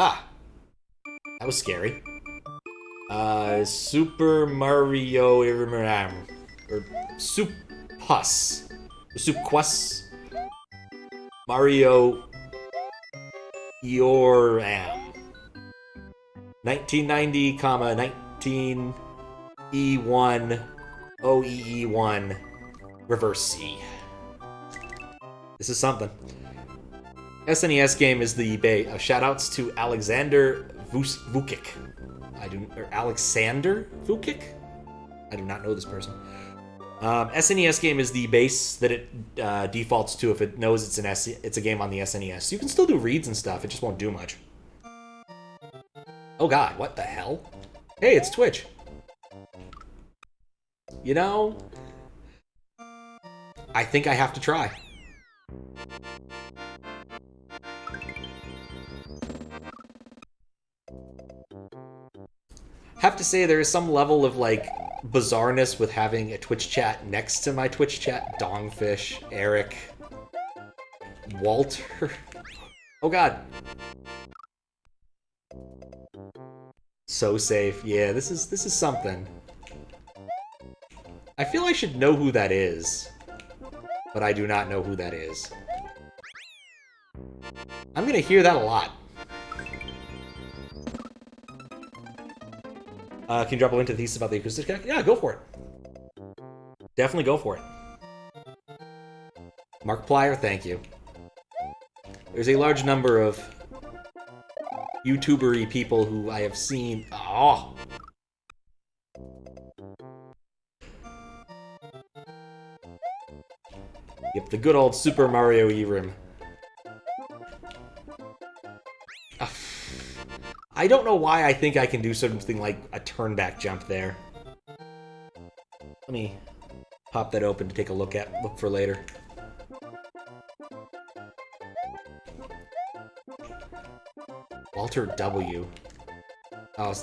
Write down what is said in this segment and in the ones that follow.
Ah! That was scary. Super Mario... or Soup Puss. Soup Quest. Mario... Yoram. 1990, 19 E1 OEE1 reverse C. This is something. SNES game is the shoutouts to Alexander Vukic. Or Alexander Vukic? I do not know this person. SNES game is the base that it defaults to if it knows it's a game on the SNES. You can still do reads and stuff, it just won't do much. Oh god, what the hell? Hey, it's Twitch. You know, I think I have to try. Have to say there is some level of like bizarreness with having a Twitch chat next to my Twitch chat. Dongfish, Eric, Walter. Oh god. So safe. Yeah, this is something. I feel I should know who that is, but I do not know who that is. I'm gonna hear that a lot. Can you drop a link to the thesis about the acoustic deck? Yeah, go for it. Definitely go for it. Markiplier, thank you. There's a large number of YouTuber-y people who I have seen. Oh! Yep, the good old Super Mario E-Rim. I don't know why I think I can do something like a turn-back jump there. Let me pop that open to take a look for later. Walter W. Oh,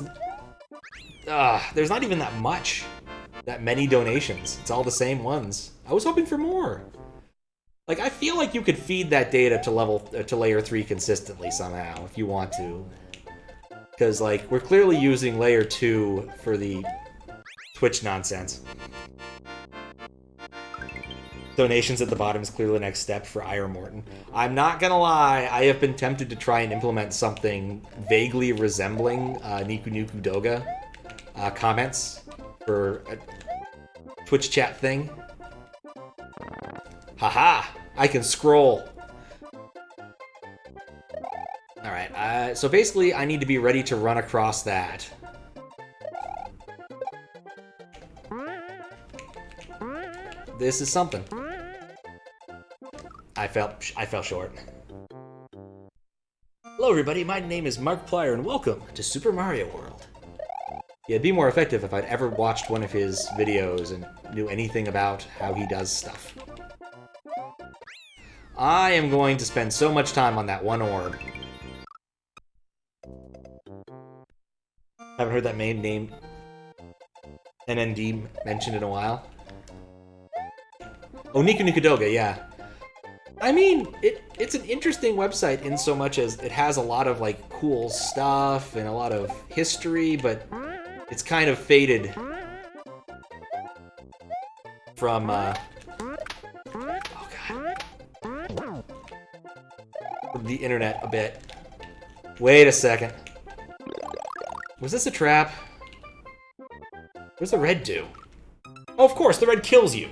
there's not even that many donations. It's all the same ones. I was hoping for more. Like, I feel like you could feed that data to layer 3 consistently somehow if you want to. Because, like, we're clearly using layer 2 for the Twitch nonsense. Donations at the bottom is clearly the next step for Ira Morton. I'm not gonna lie, I have been tempted to try and implement something vaguely resembling Niku Nuku Doga comments for a Twitch chat thing. Haha! I can scroll! Alright, so basically I need to be ready to run across that. This is something. I fell short. Hello everybody, my name is Markiplier and welcome to Super Mario World. Yeah, it'd be more effective if I'd ever watched one of his videos and knew anything about how he does stuff. I am going to spend so much time on that one orb. Haven't heard that main name NND mentioned in a while. Oh, Niku Nukudoga, yeah. I mean, it's an interesting website in so much as it has a lot of, like, cool stuff and a lot of history, but it's kind of faded from, oh god. From the internet a bit. Wait a second. Was this a trap? What does the red do? Oh, of course, the red kills you.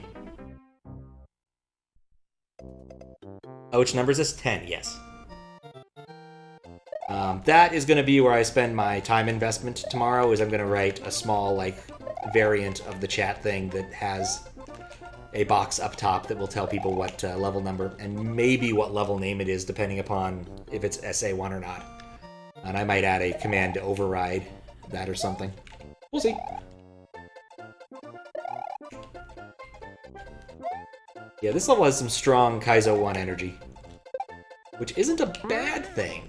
Oh, which number is this? 10, yes. That is going to be where I spend my time investment tomorrow, is I'm going to write a small, like, variant of the chat thing that has a box up top that will tell people what level number and maybe what level name it is, depending upon if it's SA1 or not. And I might add a command to override that or something. We'll see. Yeah, this level has some strong Kaizo 1 energy, which isn't a bad thing.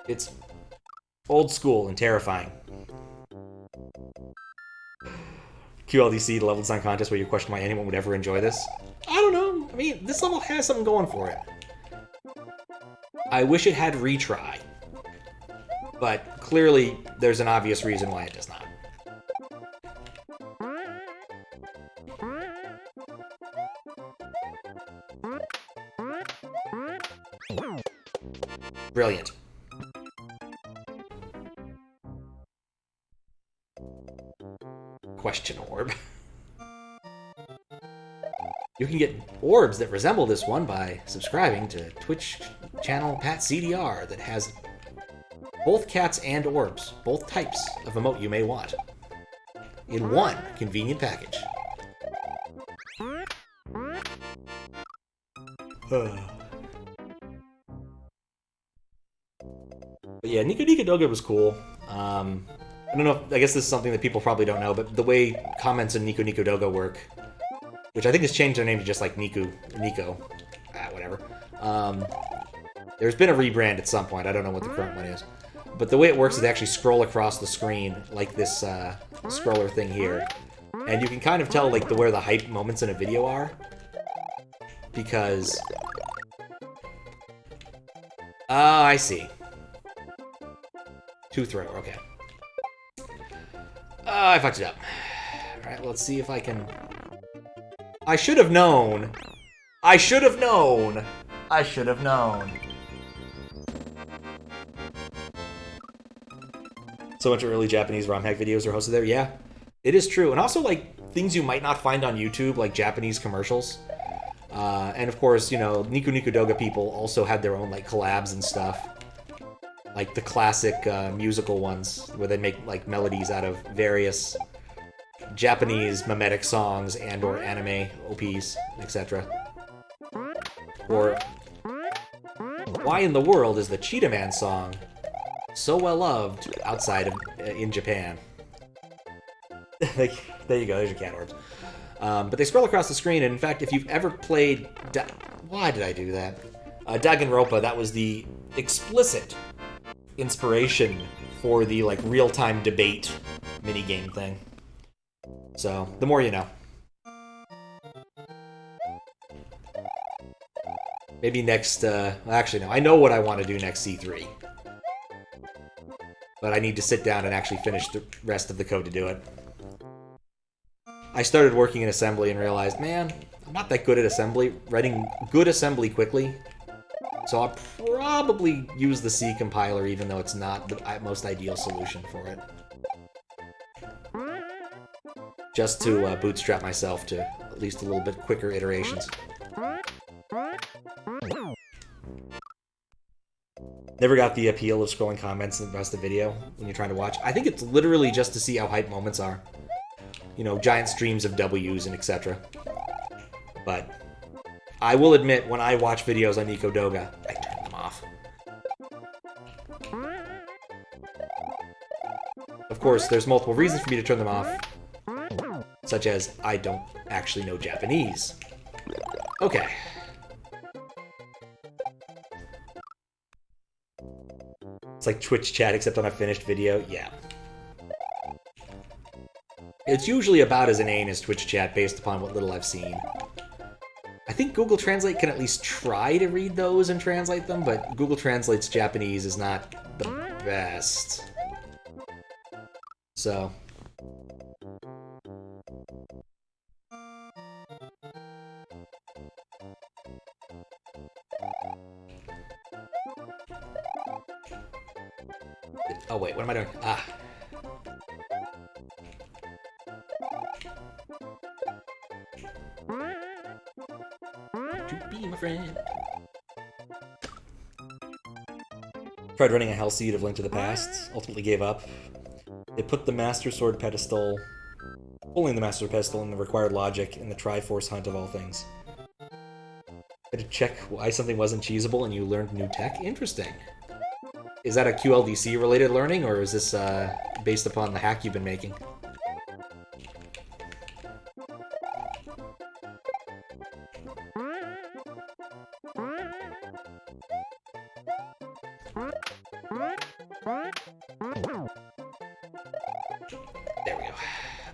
It's old school and terrifying. QLDC, the level design contest where you question why anyone would ever enjoy this. I don't know. I mean, this level has something going for it. I wish it had retry. But clearly, there's an obvious reason why it does not. Brilliant. Question orb. You can get orbs that resemble this one by subscribing to Twitch channel PatCDR that has both cats and orbs, both types of emote you may want, in one convenient package. But yeah, Nico was cool. I don't know, I guess this is something that people probably don't know, but the way comments in Nico Doga work, which I think has changed their name to just like Nico, whatever. There's been a rebrand at some point, I don't know what the current one is. But the way it works is they actually scroll across the screen, like this scroller thing here. And you can kind of tell like where the hype moments in a video are. Because... I see. Two thrower, okay. I fucked it up. Alright, let's see if I can... I should have known! I should have known! I should have known. So much early Japanese ROM hack videos are hosted there. Yeah, it is true. And also, like, things you might not find on YouTube, like Japanese commercials. And of course, you know, Nico Doga people also had their own, like, collabs and stuff. Like the classic musical ones, where they make, like, melodies out of various Japanese mimetic songs and or anime OPs, etc. Or, why in the world is the Cheetah Man song so well loved outside of in Japan? Like, there you go, there's your cat orbs. But they scroll across the screen, and in fact, if you've ever played... Why did I do that? Danganronpa, that was the explicit inspiration for the, like, real-time debate minigame thing. So, the more you know. Maybe next, actually, no. I know what I want to do next C3. But I need to sit down and actually finish the rest of the code to do it. I started working in assembly and realized, man, I'm not that good at assembly, writing good assembly quickly. So I'll probably use the C compiler, even though it's not the most ideal solution for it. Just to bootstrap myself to at least a little bit quicker iterations. Never got the appeal of scrolling comments in the rest of the video when you're trying to watch. I think it's literally just to see how hype moments are. You know, giant streams of W's and etc. But I will admit, when I watch videos on Nico Doga, I turn them off. Of course, there's multiple reasons for me to turn them off. Such as, I don't actually know Japanese. Okay. It's like Twitch chat, except on a finished video. Yeah. It's usually about as inane as Twitch chat, based upon what little I've seen. I think Google Translate can at least try to read those and translate them, but Google Translate's Japanese is not the best. So... Oh wait, what am I doing? Ah. To be my friend. Tried running a hell seed of Link to the Past, ultimately gave up. They put the Master Sword pedestal, pulling the Master Sword pedestal in the required logic in the Triforce Hunt of all things. Had to check why something wasn't cheesable and you learned new tech? Interesting. Is that a QLDC related learning, or is this based upon the hack you've been making? There we go.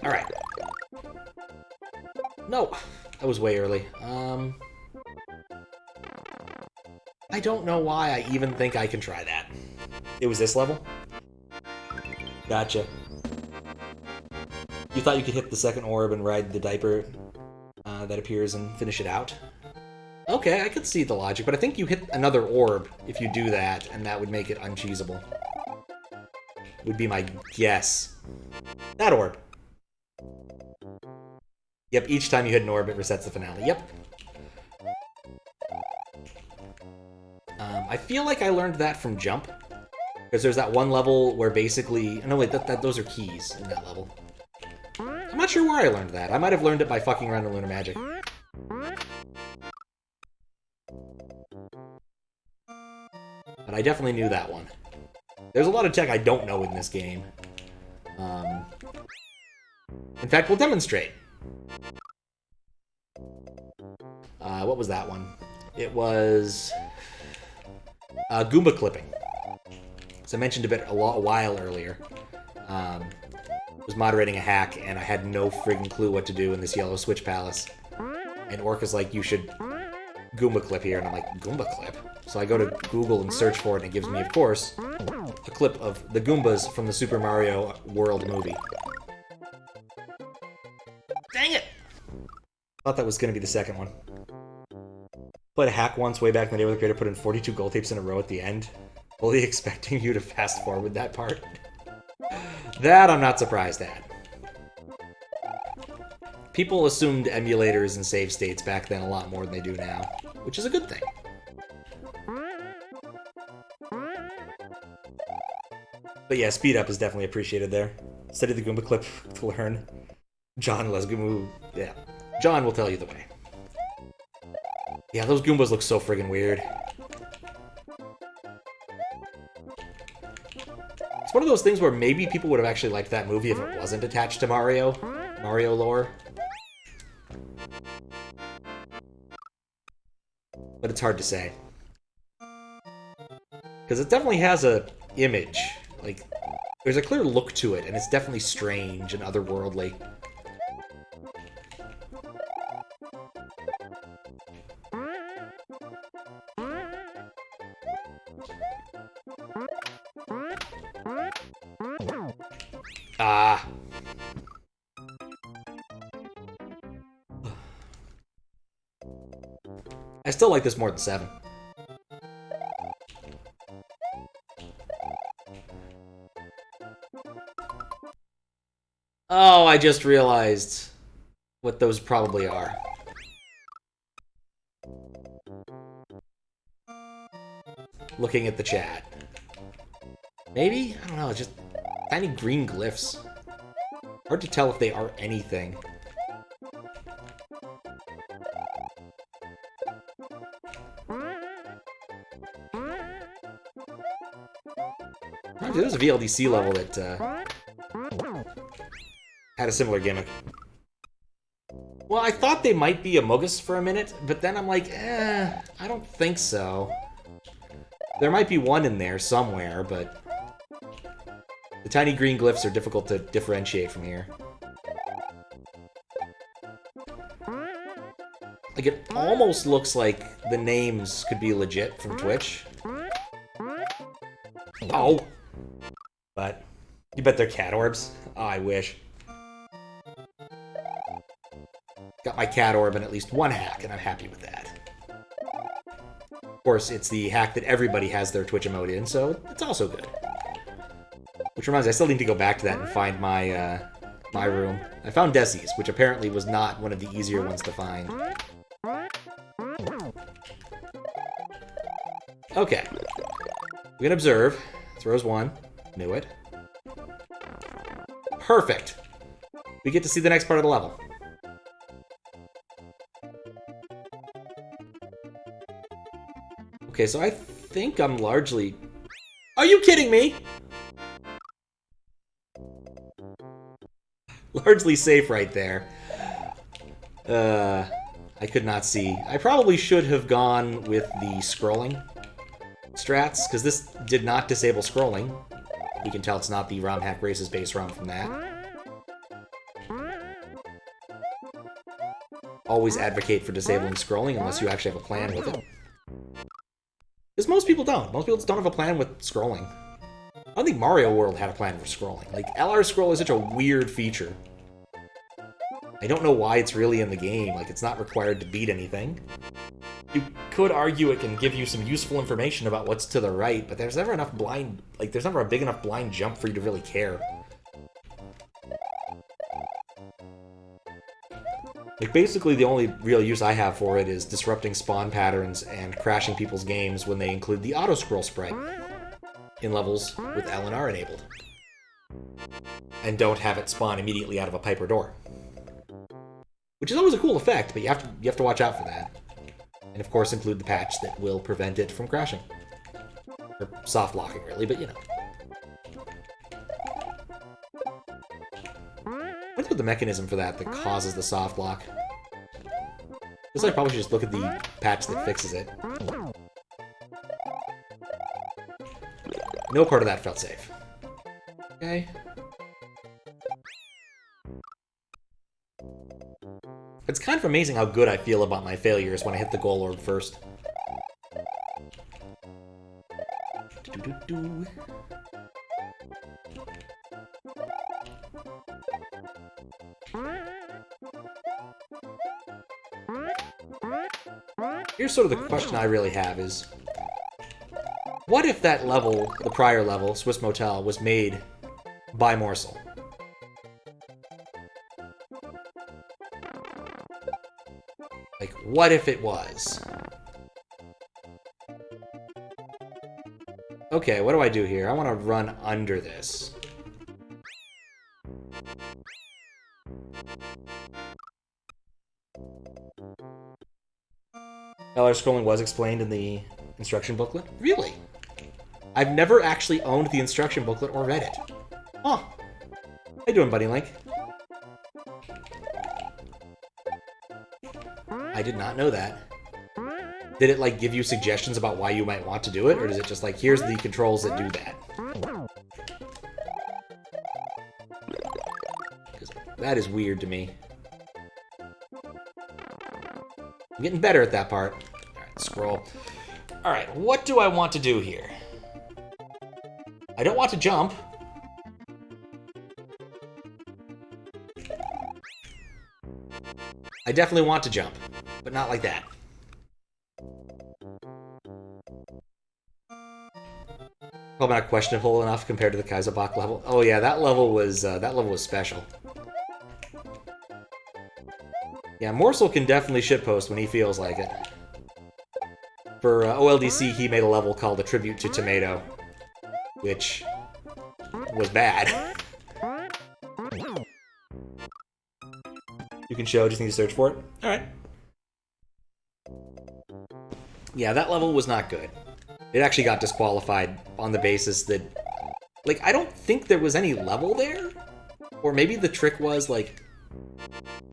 Alright. No! That was way early. I don't know why I even think I can try that. It was this level? Gotcha. You thought you could hit the second orb and ride the diaper that appears and finish it out? Okay, I could see the logic, but I think you hit another orb if you do that, and that would make it uncheesable. Would be my guess. That orb. Yep, each time you hit an orb, it resets the finale. Yep. I feel like I learned that from Jump. Because there's that one level where basically... No, wait, those are keys in that level. I'm not sure where I learned that. I might have learned it by fucking around in Lunar Magic. But I definitely knew that one. There's a lot of tech I don't know in this game. In fact, we'll demonstrate. What was that one? It was... Goomba clipping. As I mentioned a while earlier. I was moderating a hack, and I had no friggin' clue what to do in this Yellow Switch Palace. And Orca's like, you should Goomba clip here, and I'm like, Goomba clip? So I go to Google and search for it, and it gives me, of course, a clip of the Goombas from the Super Mario World movie. Dang it! Thought that was going to be the second one. Played a hack once way back in the day where the creator put in 42 gold tapes in a row at the end, fully expecting you to fast forward that part. That I'm not surprised at. People assumed emulators and save states back then a lot more than they do now, which is a good thing. But yeah, speed up is definitely appreciated there. Study the Goomba clip to learn. John loves Goomba. Yeah, John will tell you the way. Yeah, those Goombas look so friggin' weird. It's one of those things where maybe people would have actually liked that movie if it wasn't attached to Mario lore. But it's hard to say. Because it definitely has a image. Like, there's a clear look to it, and it's definitely strange and otherworldly. Ah. I still like this more than 7. Oh, I just realized what those probably are. Looking at the chat. Maybe? I don't know, just tiny green glyphs. Hard to tell if they are anything. There was a VLDC level that had a similar gimmick. Well, I thought they might be Amogus for a minute, but then I'm like, I don't think so. There might be one in there somewhere, but the tiny green glyphs are difficult to differentiate from here. Like, it almost looks like the names could be legit from Twitch. Oh! But you bet they're cat orbs? Oh, I wish. Got my cat orb and at least one hack, and I'm happy with that. Of course, it's the hack that everybody has their Twitch emote in, so it's also good. Which reminds me, I still need to go back to that and find my my room. I found Desi's, which apparently was not one of the easier ones to find. Okay. We can observe. Throws 1. Knew it. Perfect. We get to see the next part of the level. Okay, so I think I'm largely... Are you kidding me? Largely safe right there. I could not see. I probably should have gone with the scrolling strats, because this did not disable scrolling. You can tell it's not the ROM Hack Races base ROM from that. Always advocate for disabling scrolling unless you actually have a plan with it. Because most people don't. Most people just don't have a plan with scrolling. I don't think Mario World had a plan for scrolling. Like, LR scroll is such a weird feature. I don't know why it's really in the game. Like, it's not required to beat anything. You could argue it can give you some useful information about what's to the right, but there's never enough blind... Like, there's never a big enough blind jump for you to really care. Like, basically the only real use I have for it is disrupting spawn patterns and crashing people's games when they include the auto-scroll sprite in levels with L and R enabled. And don't have it spawn immediately out of a pipe or door. Which is always a cool effect, but you have to watch out for that. And of course include the patch that will prevent it from crashing. Or soft locking, really, but you know. What's the mechanism for that causes the soft lock? Guess I probably should just look at the patch that fixes it. No part of that felt safe. Okay. It's kind of amazing how good I feel about my failures when I hit the goal orb first. Do-do-do. Here's sort of the question I really have is, what if that level, the prior level, Swiss Motel, was made by Morsel? Like, what if it was? Okay, what do I do here? I want to run under this. LR scrolling was explained in the instruction booklet? Really? I've never actually owned the instruction booklet or read it. Huh. How you doing, Buddy Link? I did not know that. Did it, like, give you suggestions about why you might want to do it? Or is it just like, here's the controls that do that? Because that is weird to me. I'm getting better at that part. Alright, scroll. Alright, what do I want to do here? I don't want to jump. I definitely want to jump, but not like that. Probably not questionable enough compared to the Kaiserbach level. Oh yeah, that level was special. Yeah, Morsel can definitely shitpost when he feels like it. For OLDC, he made a level called A Tribute to Tomato, which was bad. You can show, just need to search for it. Alright. Yeah, that level was not good. It actually got disqualified on the basis that... Like, I don't think there was any level there? Or maybe the trick was, like...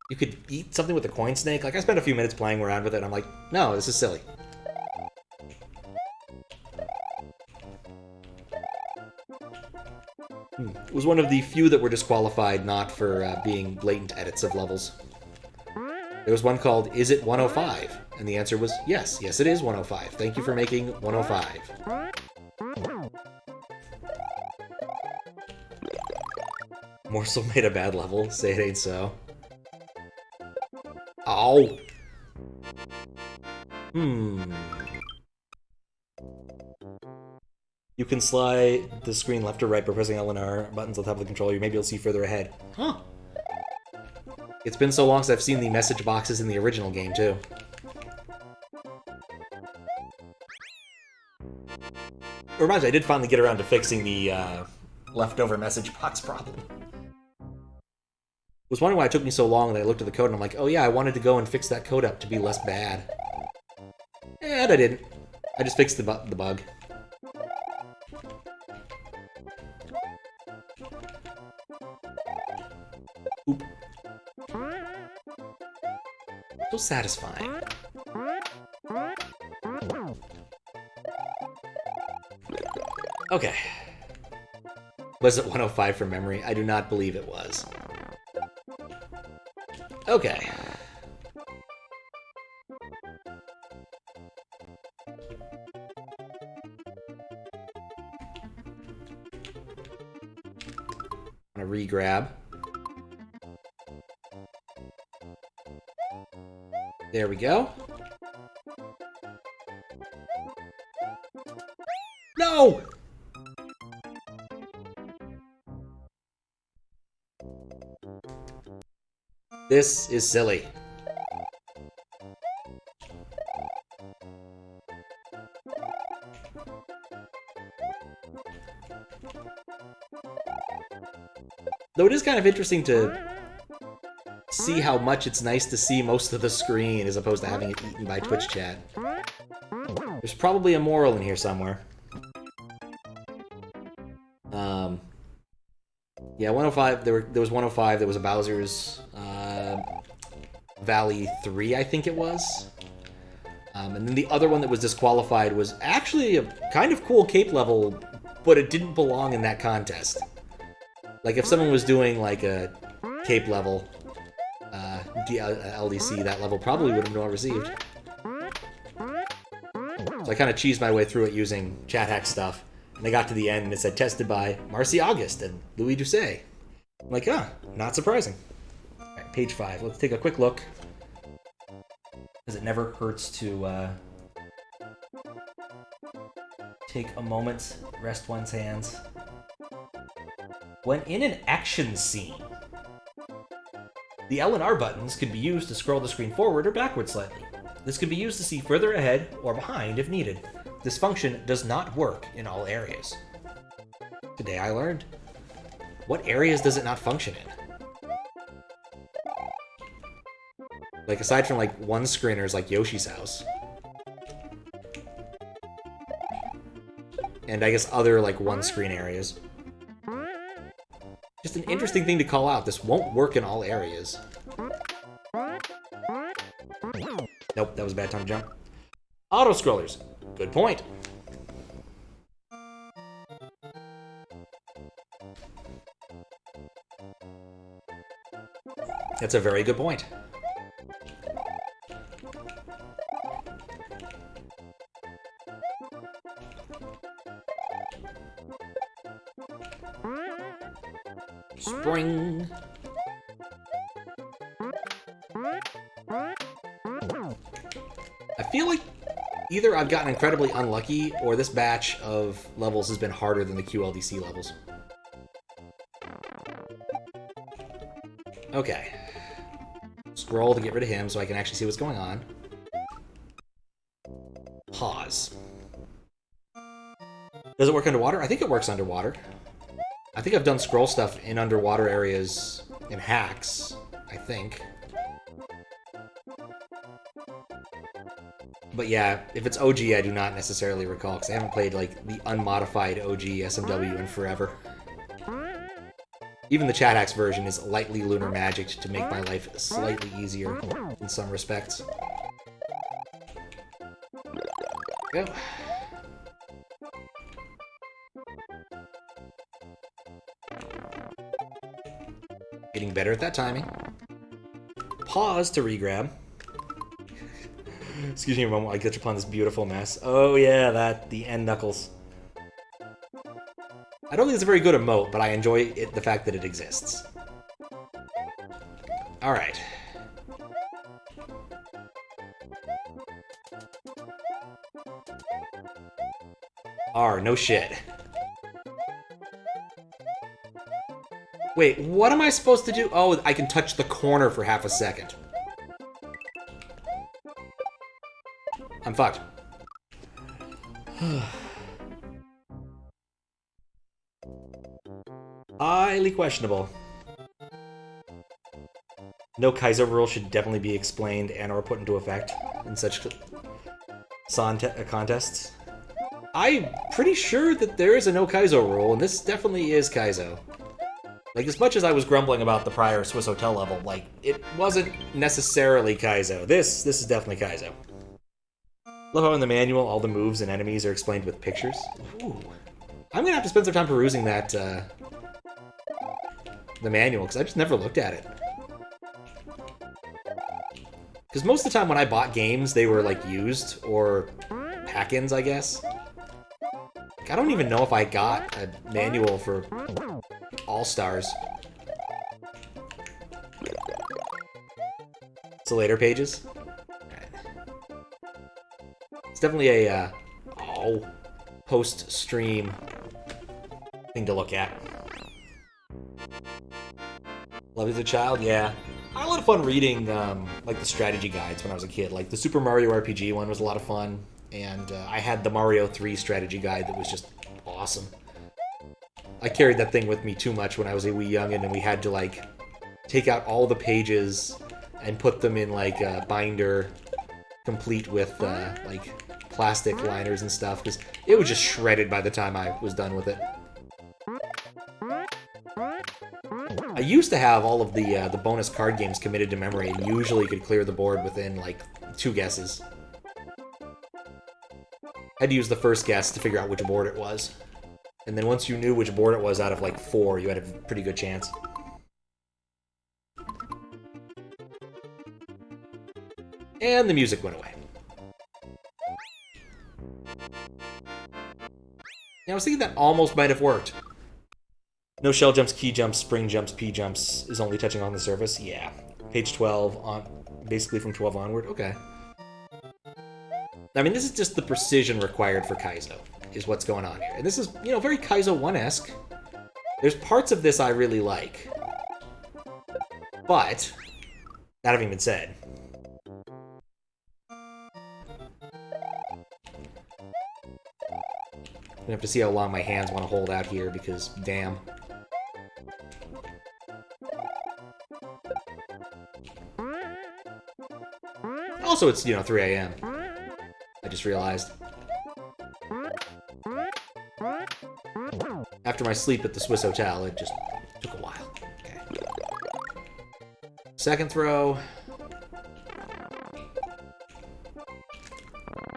You could eat something with a coin snake? Like, I spent a few minutes playing around with it, and I'm like, no, this is silly. It was one of the few that were disqualified not for being blatant edits of levels. There was one called, Is It 105? And the answer was, yes, it is 105. Thank you for making 105. Morsel made a bad level. Say it ain't so. Ow! You can slide the screen left or right by pressing L and R buttons on top of the controller. You may be able to see further ahead. Huh. It's been so long since I've seen the message boxes in the original game, too. It reminds me, I did finally get around to fixing the leftover message box problem. I was wondering why it took me so long that I looked at the code and I'm like, oh yeah, I wanted to go and fix that code up to be less bad. And I didn't. I just fixed the bug. Oop. So satisfying. Okay. Was it 105 from memory? I do not believe it was. Okay. I'm gonna re-grab. There we go. No! This is silly. Though it is kind of interesting to see how much it's nice to see most of the screen as opposed to having it eaten by Twitch chat. There's probably a moral in here somewhere. Yeah, 105, there was 105, there was a Bowser's Valley 3, I think it was. And then the other one that was disqualified was actually a kind of cool cape level, but it didn't belong in that contest. Like, if someone was doing, like, a cape level, LDC, that level probably would have been well received. So I kind of cheesed my way through it using chat hack stuff. And I got to the end and it said tested by Marcy August and Louis Doucet. I'm like, not surprising. Alright, page 5. Let's take a quick look. Because it never hurts to take a moment, rest one's hands. When in an action scene, the L and R buttons can be used to scroll the screen forward or backward slightly. This can be used to see further ahead or behind if needed. This function does not work in all areas. Today I learned. What areas does it not function in? Like, aside from, like, one-screeners like Yoshi's house. And I guess other, like, one-screen areas. Just an interesting thing to call out. This won't work in all areas. Nope, that was a bad time to jump. Auto-scrollers. Good point. That's a very good point. Spring. I feel like either I've gotten incredibly unlucky, or this batch of levels has been harder than the QLDC levels. Okay. Scroll to get rid of him so I can actually see what's going on. Pause. Does it work underwater? I think it works underwater. I think I've done scroll stuff in underwater areas in hacks, I think. But yeah, if it's OG, I do not necessarily recall, because I haven't played, like, the unmodified OG SMW in forever. Even the chat hacks version is lightly lunar magicked to make my life slightly easier in some respects. Go. Getting better at that timing. Pause to re-grab. Excuse me a moment while I catch upon this beautiful mess. Oh yeah, the end knuckles. I don't think it's a very good emote, but I enjoy it, the fact that it exists. Alright. R, no shit. Wait, what am I supposed to do? Oh, I can touch the corner for half a second. I'm fucked. Highly questionable. No Kaizo rule should definitely be explained and or put into effect in such contests. I'm pretty sure that there is a no Kaizo rule, and this definitely is Kaizo. Like, as much as I was grumbling about the prior Swiss Hotel level, like, it wasn't necessarily Kaizo. This is definitely Kaizo. Love how in the manual all the moves and enemies are explained with pictures. Ooh. I'm gonna have to spend some time perusing that, the manual, because I just never looked at it. Because most of the time when I bought games, they were, like, used, or pack-ins, I guess. Like, I don't even know if I got a manual for All-Stars. It's the later pages. Right. It's definitely a post-stream thing to look at. Love as a child, yeah. I had a lot of fun reading like the strategy guides when I was a kid. Like the Super Mario RPG one was a lot of fun, and I had the Mario 3 strategy guide that was just awesome. I carried that thing with me too much when I was a wee youngin', and we had to like take out all the pages and put them in like a binder, complete with like plastic liners and stuff, because it was just shredded by the time I was done with it. I used to have all of the bonus card games committed to memory, and usually could clear the board within like 2 guesses. Had to use the first guess to figure out which board it was. And then once you knew which board it was out of like 4, you had a pretty good chance. And the music went away. Yeah, I was thinking that almost might have worked. No shell jumps, key jumps, spring jumps, P jumps is only touching on the surface. Yeah. Page 12, on basically from 12 onward. Okay. I mean, this is just the precision required for Kaizo, is what's going on here. And this is, you know, very Kaizo 1-esque. There's parts of this I really like. But, that having been said, I'm gonna have to see how long my hands want to hold out here, because, damn. Also, it's, you know, 3 a.m. I just realized. After my sleep at the Swiss Hotel, it just took a while. Okay. Second throw.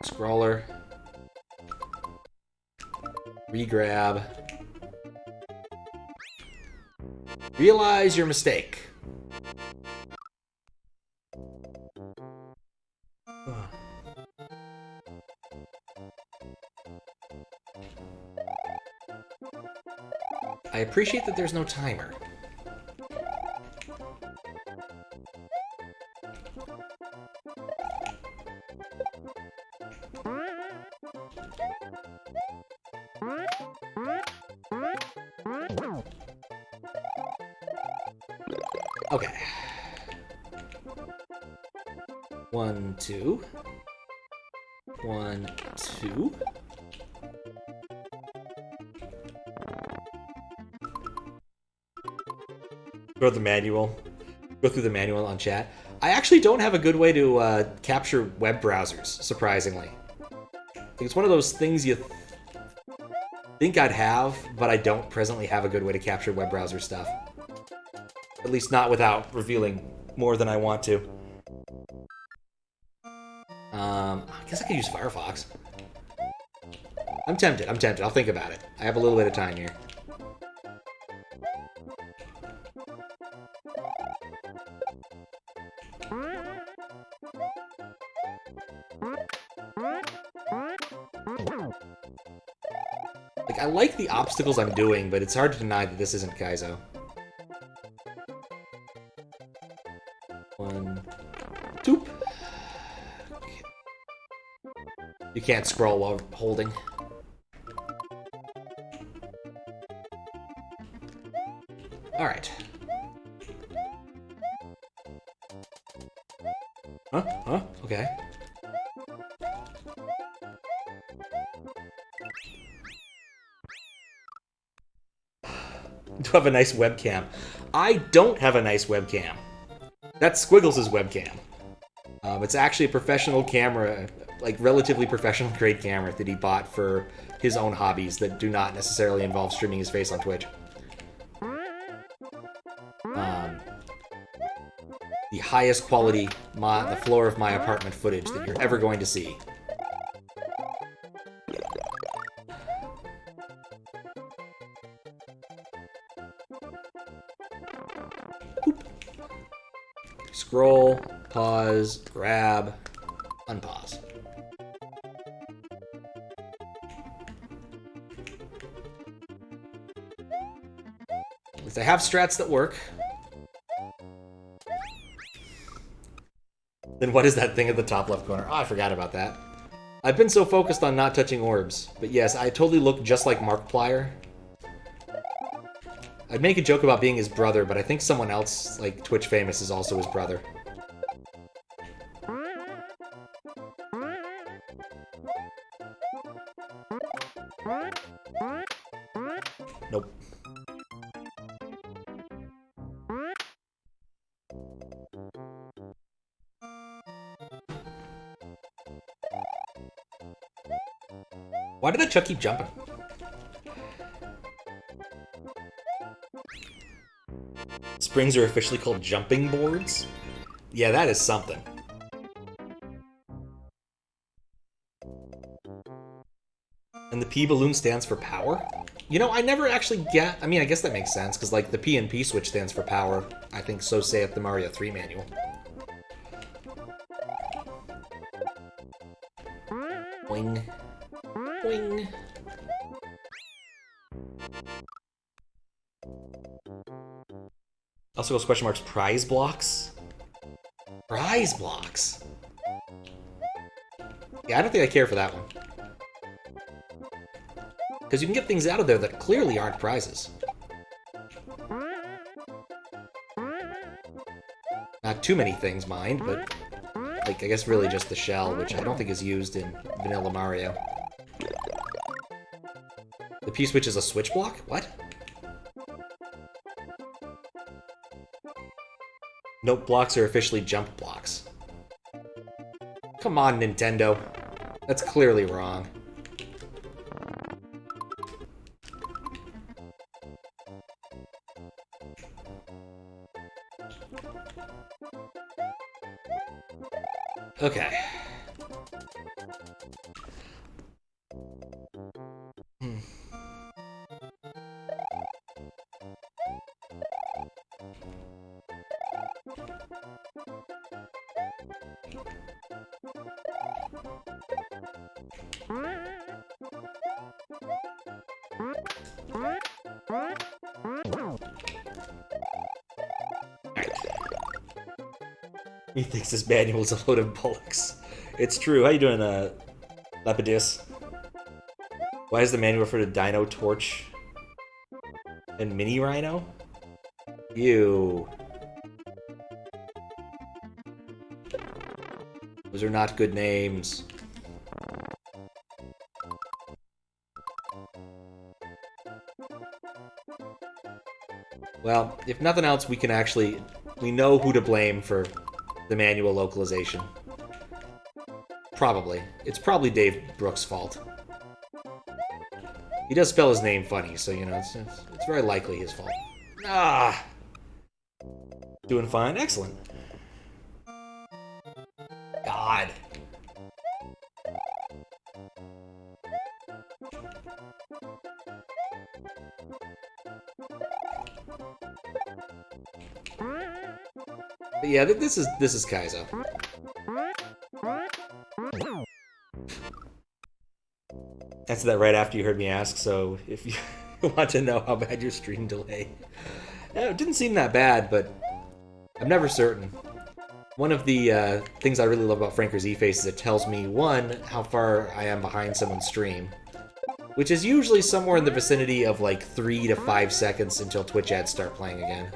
Scrawler. Regrab. Realize your mistake. I appreciate that there's no timer. Okay. 1, 2. 1, 2. Go through the manual. Go through the manual on chat. I actually don't have a good way to capture web browsers, surprisingly. I think it's one of those things you think I'd have, but I don't presently have a good way to capture web browser stuff. At least not without revealing more than I want to. I guess I could use Firefox. I'm tempted. I'll think about it. I have a little bit of time here. Like, I like the obstacles I'm doing, but it's hard to deny that this isn't Kaizo. 1, 2. You can't scroll while holding. Alright. Huh? Huh? Okay. Do have a nice webcam. I don't have a nice webcam. That's Squiggles's webcam. It's actually a professional camera, like relatively professional grade camera that he bought for his own hobbies that do not necessarily involve streaming his face on Twitch. The highest quality the floor of my apartment footage that you're ever going to see. Boop. Scroll, pause, grab, unpause. At least I have strats that work. Then what is that thing at the top left corner? Oh, I forgot about that. I've been so focused on not touching orbs. But yes, I totally look just like Markiplier. I'd make a joke about being his brother, but I think someone else, like Twitch famous, is also his brother. Nope. Why did that Chuck keep jumping? Springs are officially called jumping boards? Yeah, that is something. And the P balloon stands for power? You know, I never actually get... I mean, I guess that makes sense, because, like, the P and P switch stands for power. I think so saith the Mario 3 manual. Boing. Boing. Also goes question marks, prize blocks? Prize blocks? Yeah, I don't think I care for that one. Because you can get things out of there that clearly aren't prizes. Not too many things, mind, but... like, I guess really just the shell, which I don't think is used in Vanilla Mario. The P-switch is a switch block? What? Nope, blocks are officially jump blocks. Come on, Nintendo. That's clearly wrong. Okay. He thinks this manual's a load of bollocks. It's true. How you doing, Lapidus? Why is the manual refer to Dino Torch and Mini Rhino? Ew. Those are not good names. Well, if nothing else, we know who to blame for the manual localization. Probably. It's probably Dave Brooks' fault. He does spell his name funny, so, you know, it's very likely his fault. Ah! Doing fine. Excellent. God. But yeah, this is Kaizo. Answer that right after you heard me ask, so if you want to know how bad your stream delay. It didn't seem that bad, but I'm never certain. One of the things I really love about Franker's E-Face is it tells me, one, how far I am behind someone's stream, which is usually somewhere in the vicinity of like 3 to 5 seconds until Twitch ads start playing again.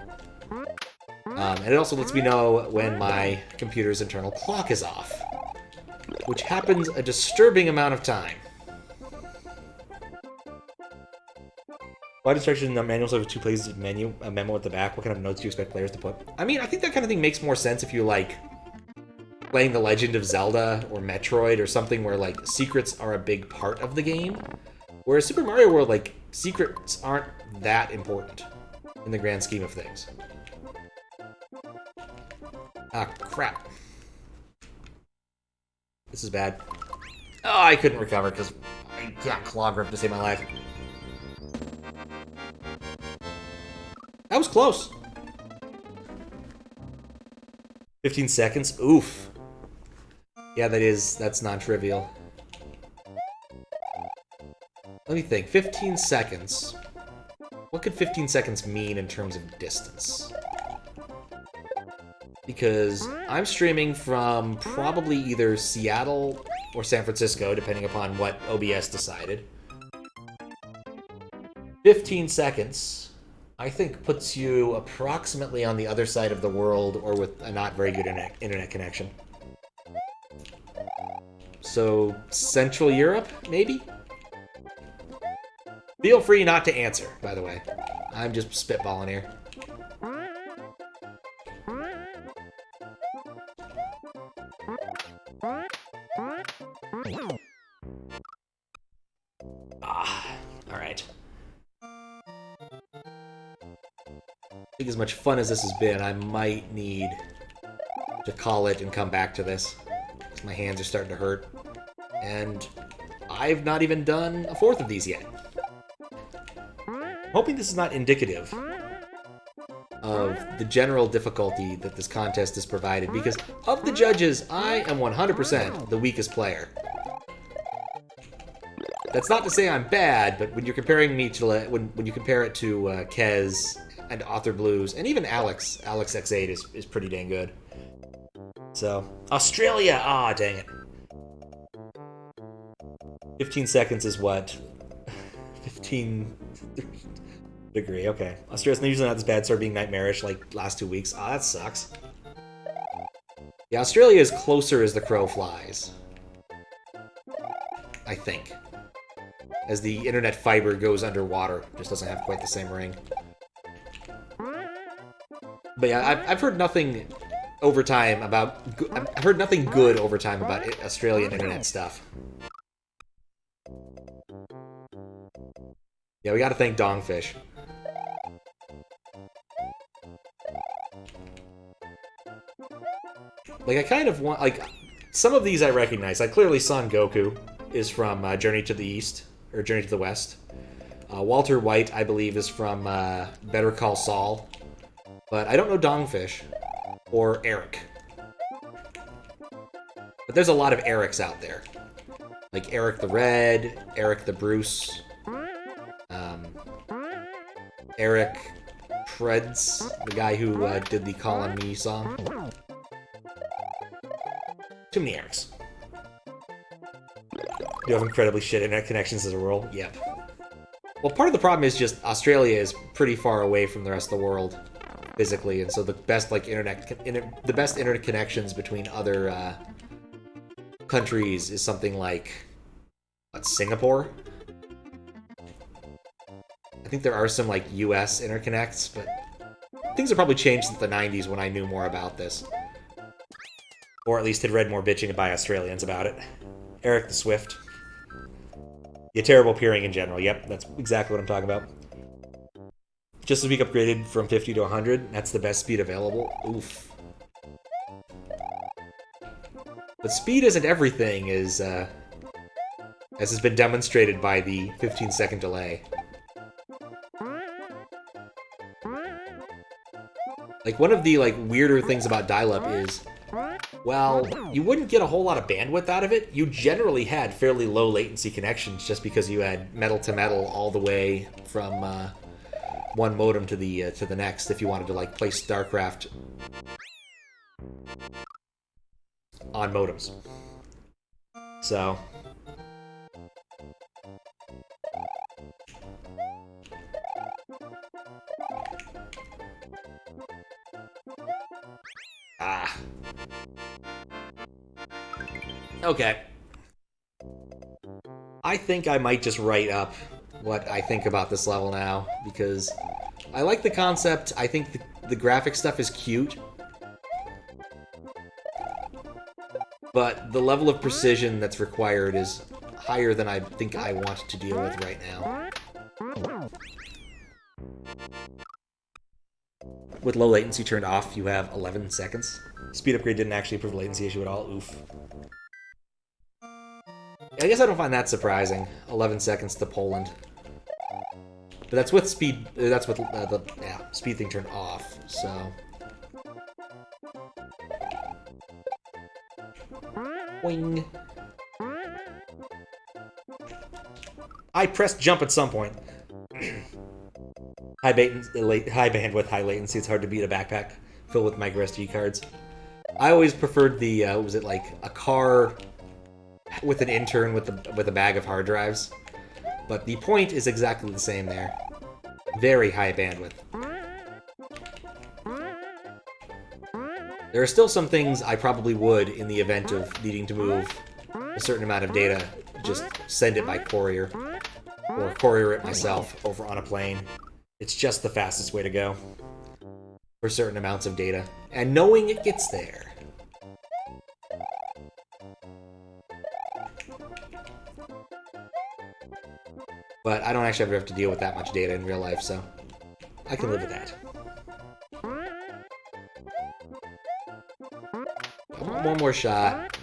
And it also lets me know when my computer's internal clock is off, which happens a disturbing amount of time. Why do instructions in the manuals have 2 places of menu, a memo at the back? What kind of notes do you expect players to put? I mean, I think that kind of thing makes more sense if you like playing The Legend of Zelda or Metroid or something where like secrets are a big part of the game. Whereas Super Mario World, like, secrets aren't that important in the grand scheme of things. Ah, crap. This is bad. Oh, I couldn't recover because I got claw grip to save my life. That was close. 15 seconds? Oof. Yeah, that's non-trivial. Let me think. 15 seconds. What could 15 seconds mean in terms of distance? because I'm streaming from probably either Seattle or San Francisco, depending upon what OBS decided. 15 seconds, I think, puts you approximately on the other side of the world or with a not very good internet connection. So, Central Europe, maybe? Feel free not to answer, by the way. I'm just spitballing here. Alright. I think as much fun as this has been, I might need to call it and come back to this. Because my hands are starting to hurt. And I've not even done a fourth of these yet. I'm hoping this is not indicative of the general difficulty that this contest has provided, because of the judges, I am 100% the weakest player. That's not to say I'm bad, but when you're comparing me to when you compare it to Kez and Author Blues, and even Alex X8 is pretty dang good. So Australia, dang it. 15 seconds is what? 15 degree, okay. Australia's usually not this bad, started being nightmarish like last 2 weeks. That sucks. Yeah, Australia is closer as the crow flies. I think. As the internet fiber goes underwater, just doesn't have quite the same ring. But yeah, I've heard nothing over time about... I've heard nothing good over time about Australian internet stuff. Yeah, we gotta thank Dongfish. Like, I kind of want... Like, some of these I recognize. Like, clearly Son Goku is from Journey to the East. Or Journey to the West. Walter White, I believe, is from Better Call Saul. But I don't know Dongfish. Or Eric. But there's a lot of Erics out there. Like Eric the Red, Eric the Bruce, Eric Preds, the guy who did the Call on Me song. Too many Erics. You have incredibly shit internet connections as a rule? Yep. Well, part of the problem is just Australia is pretty far away from the rest of the world physically, and so the best internet connections between other countries is something like Singapore. I think there are some like US interconnects, but things have probably changed since the 90s when I knew more about this. Or at least had read more bitching by Australians about it. Eric the Swift. Yeah, terrible peering in general. Yep, that's exactly what I'm talking about. Just this week upgraded from 50 to 100. That's the best speed available. Oof. But speed isn't everything, as has been demonstrated by the 15-second delay. Like, one of the, like, weirder things about dial-up is, well, you wouldn't get a whole lot of bandwidth out of it. You generally had fairly low latency connections just because you had metal-to-metal all the way from one modem to the next if you wanted to, like, play StarCraft on modems. So... Okay. I think I might just write up what I think about this level now, because I like the concept. I think the graphic stuff is cute. But the level of precision that's required is higher than I think I want to deal with right now. With low latency turned off, you have 11 seconds. Speed upgrade didn't actually improve the latency issue at all. Oof. I guess I don't find that surprising. 11 seconds to Poland. But that's with speed. That's with the speed thing turned off. So. Boing. I pressed jump at some point. High bandwidth, high latency. It's hard to beat a backpack filled with micro SD cards. I always preferred the, what was it, like a car with an intern with a bag of hard drives. But the point is exactly the same there. Very high bandwidth. There are still some things I probably would, in the event of needing to move a certain amount of data, just send it by courier. Or courier it myself over on a plane. It's just the fastest way to go for certain amounts of data. And knowing it gets there. But I don't actually ever have to deal with that much data in real life, so I can live with that. One more shot.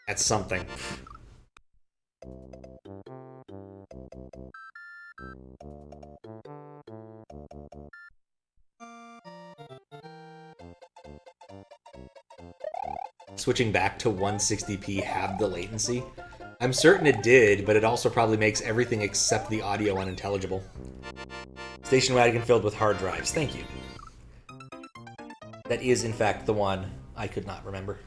That's something. Switching back to 160p halved the latency? I'm certain it did, but it also probably makes everything except the audio unintelligible. Station wagon filled with hard drives. Thank you. That is, in fact, the one I could not remember.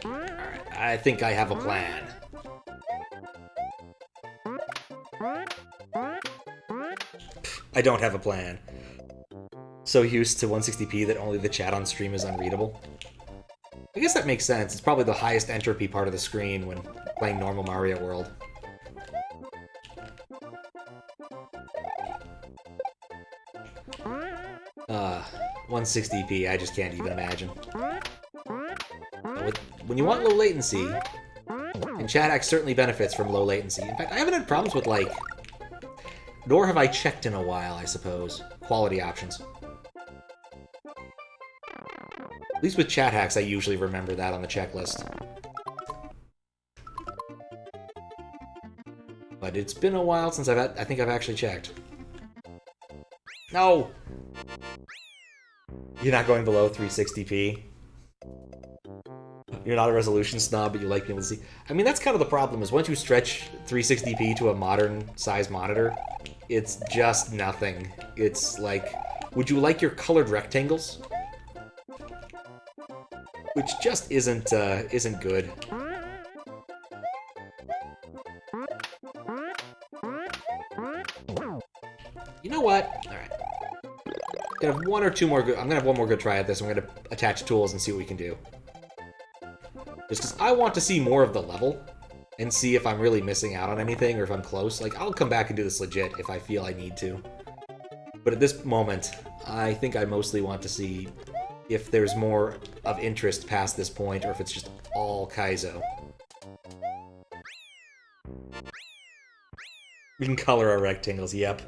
Alright, I think I have a plan. I don't have a plan. So used to 160p that only the chat on stream is unreadable. I guess that makes sense. It's probably the highest entropy part of the screen when playing normal Mario World. Uh, 160p, I just can't even imagine. When you want low latency, and chat certainly benefits from low latency. In fact, I haven't had problems with, like, nor have I checked in a while, I suppose, quality options. At least with chat hacks, I usually remember that on the checklist. But it's been a while since I think I've actually checked. No! You're not going below 360p? You're not a resolution snob, but you like being able to see. I mean, that's kind of the problem, is once you stretch 360p to a modern-sized monitor, it's just nothing. It's like, would you like your colored rectangles? Which just isn't good. You know what? Alright. I'm gonna have one or two more good. I'm gonna have one more good try at this. I'm gonna attach tools and see what we can do. Just because I want to see more of the level and see if I'm really missing out on anything or if I'm close. Like, I'll come back and do this legit if I feel I need to. But at this moment, I think I mostly want to see if there's more of interest past this point or if it's just all Kaizo. We can color our rectangles, yep.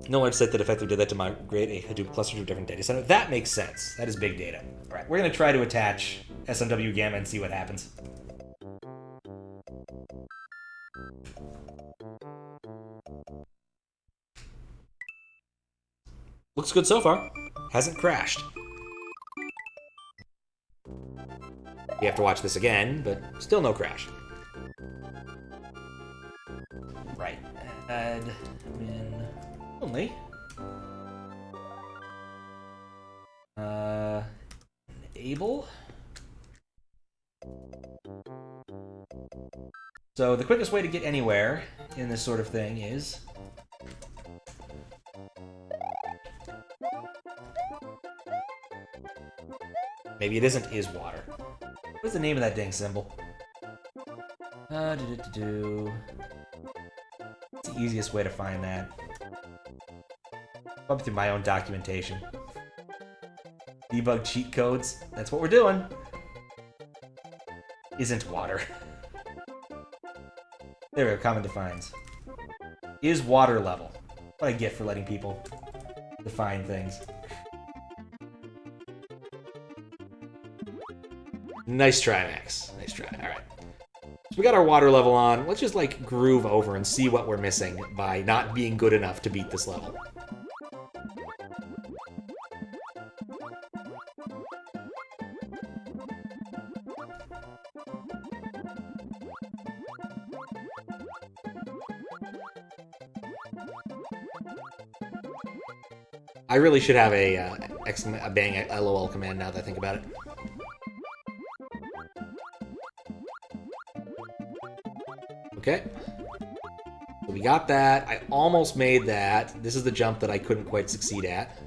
No website that effectively did that to migrate a Hadoop cluster to a different data center. That makes sense. That is big data. All right, we're going to try to attach SMW Gamma and see what happens. Looks good so far. Hasn't crashed. You have to watch this again, but still no crash. Right. Admin only. Enable. So the quickest way to get anywhere in this sort of thing is maybe it isn't is water. What's the name of that dang symbol? It's the easiest way to find that. Up through my own documentation. Debug cheat codes. That's what we're doing. Isn't water. There we go, common defines. Is water level. What I get for letting people define things. Nice try, Max. Nice try. Alright. So we got our water level on. Let's just, like, groove over and see what we're missing by not being good enough to beat this level. I really should have a bang LOL command now that I think about it. Okay. So we got that. I almost made that. This is the jump that I couldn't quite succeed at.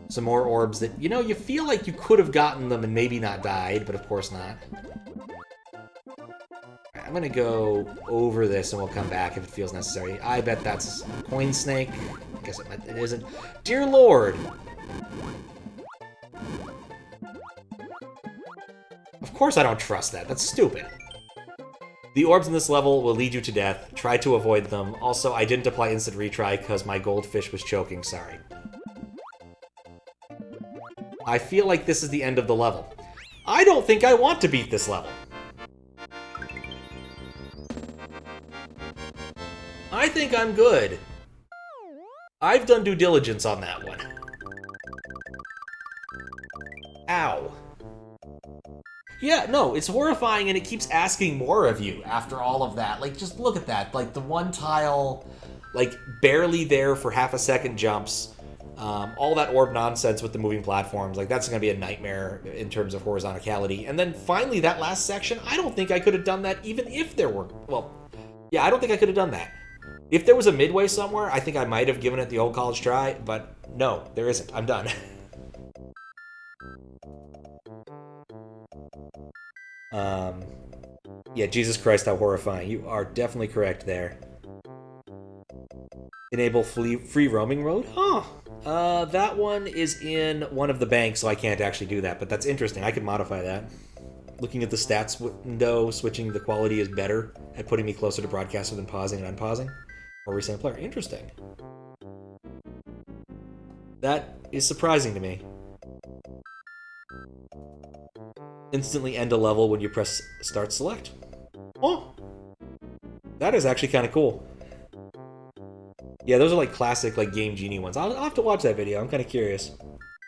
Some more orbs that, you know, you feel like you could have gotten them and maybe not died, but of course not. I'm gonna go over this and we'll come back if it feels necessary. I bet that's Coin Snake. I guess it isn't. Dear Lord! Of course I don't trust that. That's stupid. The orbs in this level will lead you to death. Try to avoid them. Also, I didn't apply instant retry because my goldfish was choking. Sorry. I feel like this is the end of the level. I don't think I want to beat this level. I think I'm good. I've done due diligence on that one. Ow. Yeah, no, it's horrifying and it keeps asking more of you after all of that. Like, just look at that. Like, the one tile, like, barely there for half a second jumps. All that orb nonsense with the moving platforms. Like, that's going to be a nightmare in terms of horizontality. And then finally, that last section, I don't think I could have done that even if there were... Well, yeah, I don't think I could have done that. If there was a midway somewhere, I think I might have given it the old college try. But no, there isn't. I'm done. Yeah, Jesus Christ, how horrifying. You are definitely correct there. Enable free roaming mode? Huh. That one is in one of the banks, so I can't actually do that, but that's interesting. I could modify that. Looking at the stats window, switching the quality is better at putting me closer to broadcaster than pausing and unpausing. Or recent player. Interesting. That is surprising to me. Instantly end a level when you press start select. Oh! That is actually kind of cool. Yeah, those are like classic like Game Genie ones. I'll have to watch that video. I'm kind of curious.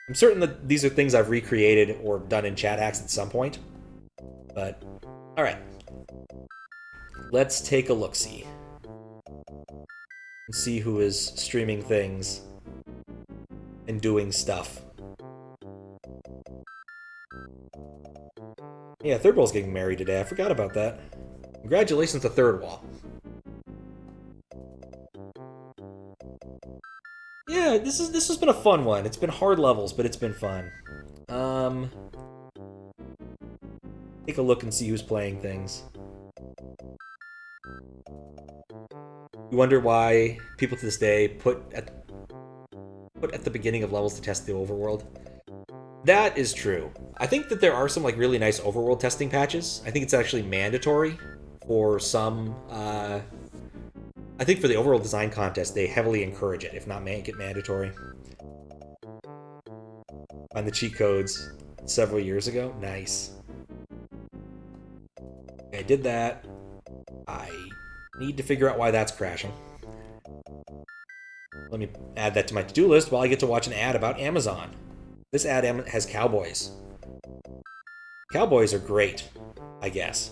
I'm certain that these are things I've recreated or done in chat hacks at some point. But, alright. Let's take a look-see. And see who is streaming things and doing stuff. Yeah, Third Wall's getting married today. I forgot about that. Congratulations to Third Wall. Yeah, this has been a fun one. It's been hard levels, but it's been fun. Take a look and see who's playing things. You wonder why people to this day put at the beginning of levels to test the overworld. That is true. I think that there are some like really nice overworld testing patches. I think it's actually mandatory for some. I think for the overworld design contest, they heavily encourage it, if not make it mandatory. Find the cheat codes several years ago. Nice. Okay, I did that. I need to figure out why that's crashing. Let me add that to my to-do list while I get to watch an ad about Amazon. This ad has cowboys. Cowboys are great, I guess.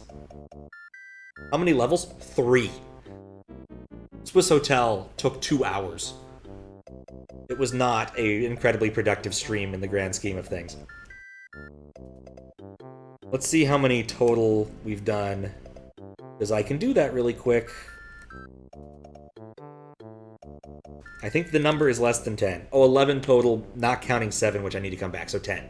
How many levels? 3. Swiss Hotel took 2 hours. It was not an incredibly productive stream in the grand scheme of things. Let's see how many total we've done, because I can do that really quick. I think the number is less than 10. Oh, 11 total, not counting 7, which I need to come back, so 10.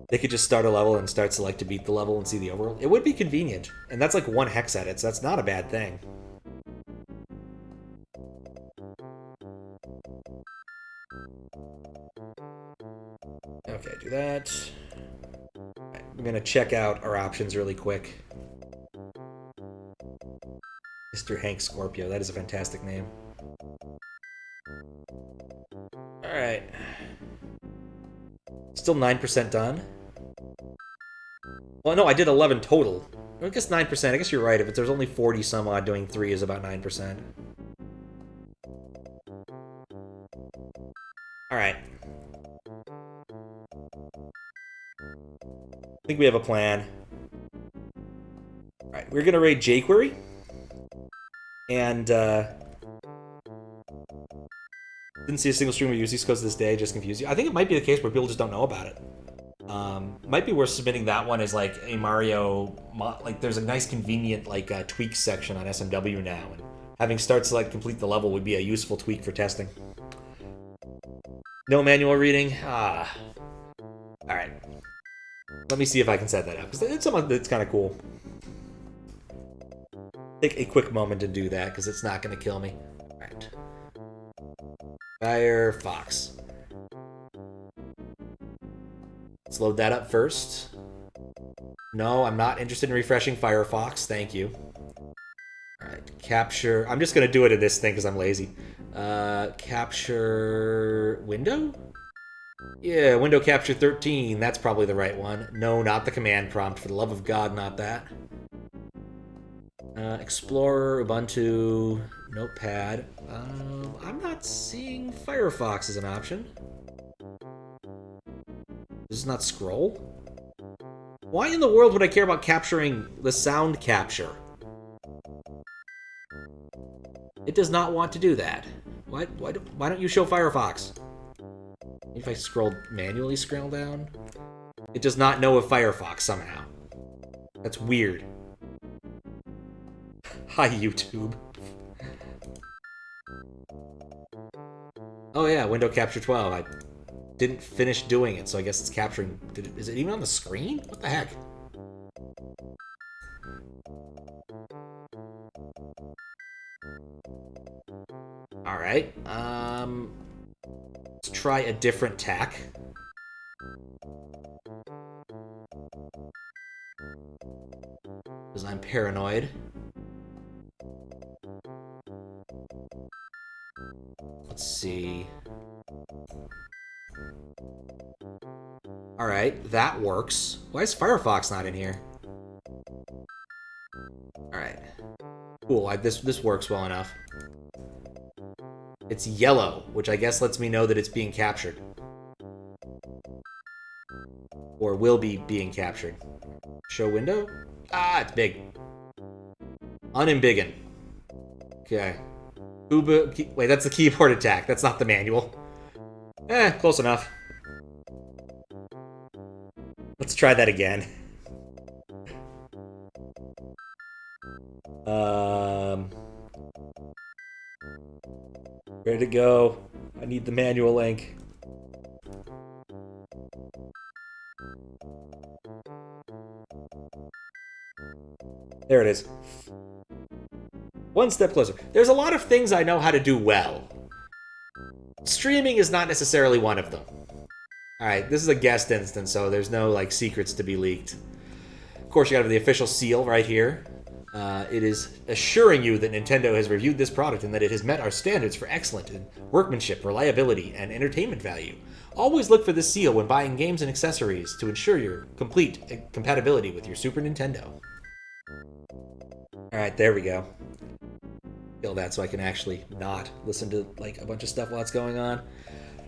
They could just start a level and start select to beat the level and see the overworld. It would be convenient, and that's like 1 hex edit, so that's not a bad thing. Okay, do that. I'm gonna check out our options really quick. Mr. Hank Scorpio, that is a fantastic name. Alright. Still 9% done. Well, no, I did 11 total. I guess 9%. I guess you're right. If there's only 40 some odd, doing 3 is about 9%. Alright. I think we have a plan. Alright, we're gonna raid jQuery. And, didn't see a single stream of UC codes this day, just confused you. I think it might be the case where people just don't know about it. Might be worth submitting that one as like a Mario, like there's a nice convenient like tweak section on SMW now, and having start select complete the level would be a useful tweak for testing. No manual reading? Ah. Alright. Let me see if I can set that up, because it's something that's kind of cool. Take a quick moment to do that, because it's not going to kill me. Alright. Firefox. Let's load that up first. No, I'm not interested in refreshing Firefox. Thank you. Alright, capture. I'm just going to do it in this thing because I'm lazy. Capture window? Yeah, window capture 13. That's probably the right one. No, not the command prompt. For the love of God, not that. Explorer, Ubuntu, Notepad. I'm not seeing Firefox as an option. Does this not scroll? Why in the world would I care about capturing the sound capture? It does not want to do that. Why don't you show Firefox? If I manually scroll down? It does not know of Firefox somehow. That's weird. Hi, YouTube. Oh yeah, window capture 12. I didn't finish doing it, so I guess it's capturing... Is it even on the screen? What the heck? Alright, let's try a different tack. Because I'm paranoid. Let's see. Alright, that works. Why is Firefox not in here? Alright. Cool, this works well enough. It's yellow, which I guess lets me know that it's being captured. Or will be being captured. Show window? Ah, it's big. Unembiggen. Okay. Wait, that's the keyboard attack. That's not the manual. Close enough. Let's try that again. Ready to go. I need the manual link. There it is. One step closer. There's a lot of things I know how to do well. Streaming is not necessarily one of them. Alright, this is a guest instance, so there's no, like, secrets to be leaked. Of course, you got the official seal right here. It is assuring you that Nintendo has reviewed this product and that it has met our standards for excellence in workmanship, reliability, and entertainment value. Always look for this seal when buying games and accessories to ensure your complete compatibility with your Super Nintendo. Alright, there we go. Kill that so I can actually not listen to like a bunch of stuff while it's going on.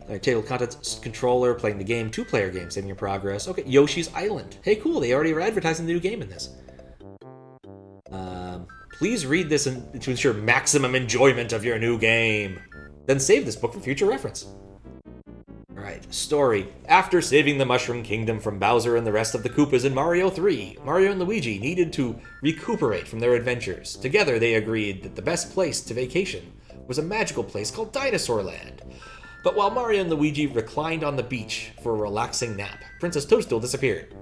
Alright, table contents controller, playing the game, 2-player game, saving your progress. Okay, Yoshi's Island. Hey, cool, they already were advertising the new game in this. Please read this to ensure maximum enjoyment of your new game. Then save this book for future reference. Alright, story. After saving the Mushroom Kingdom from Bowser and the rest of the Koopas in Mario 3, Mario and Luigi needed to recuperate from their adventures. Together they agreed that the best place to vacation was a magical place called Dinosaur Land. But while Mario and Luigi reclined on the beach for a relaxing nap, Princess Toadstool disappeared.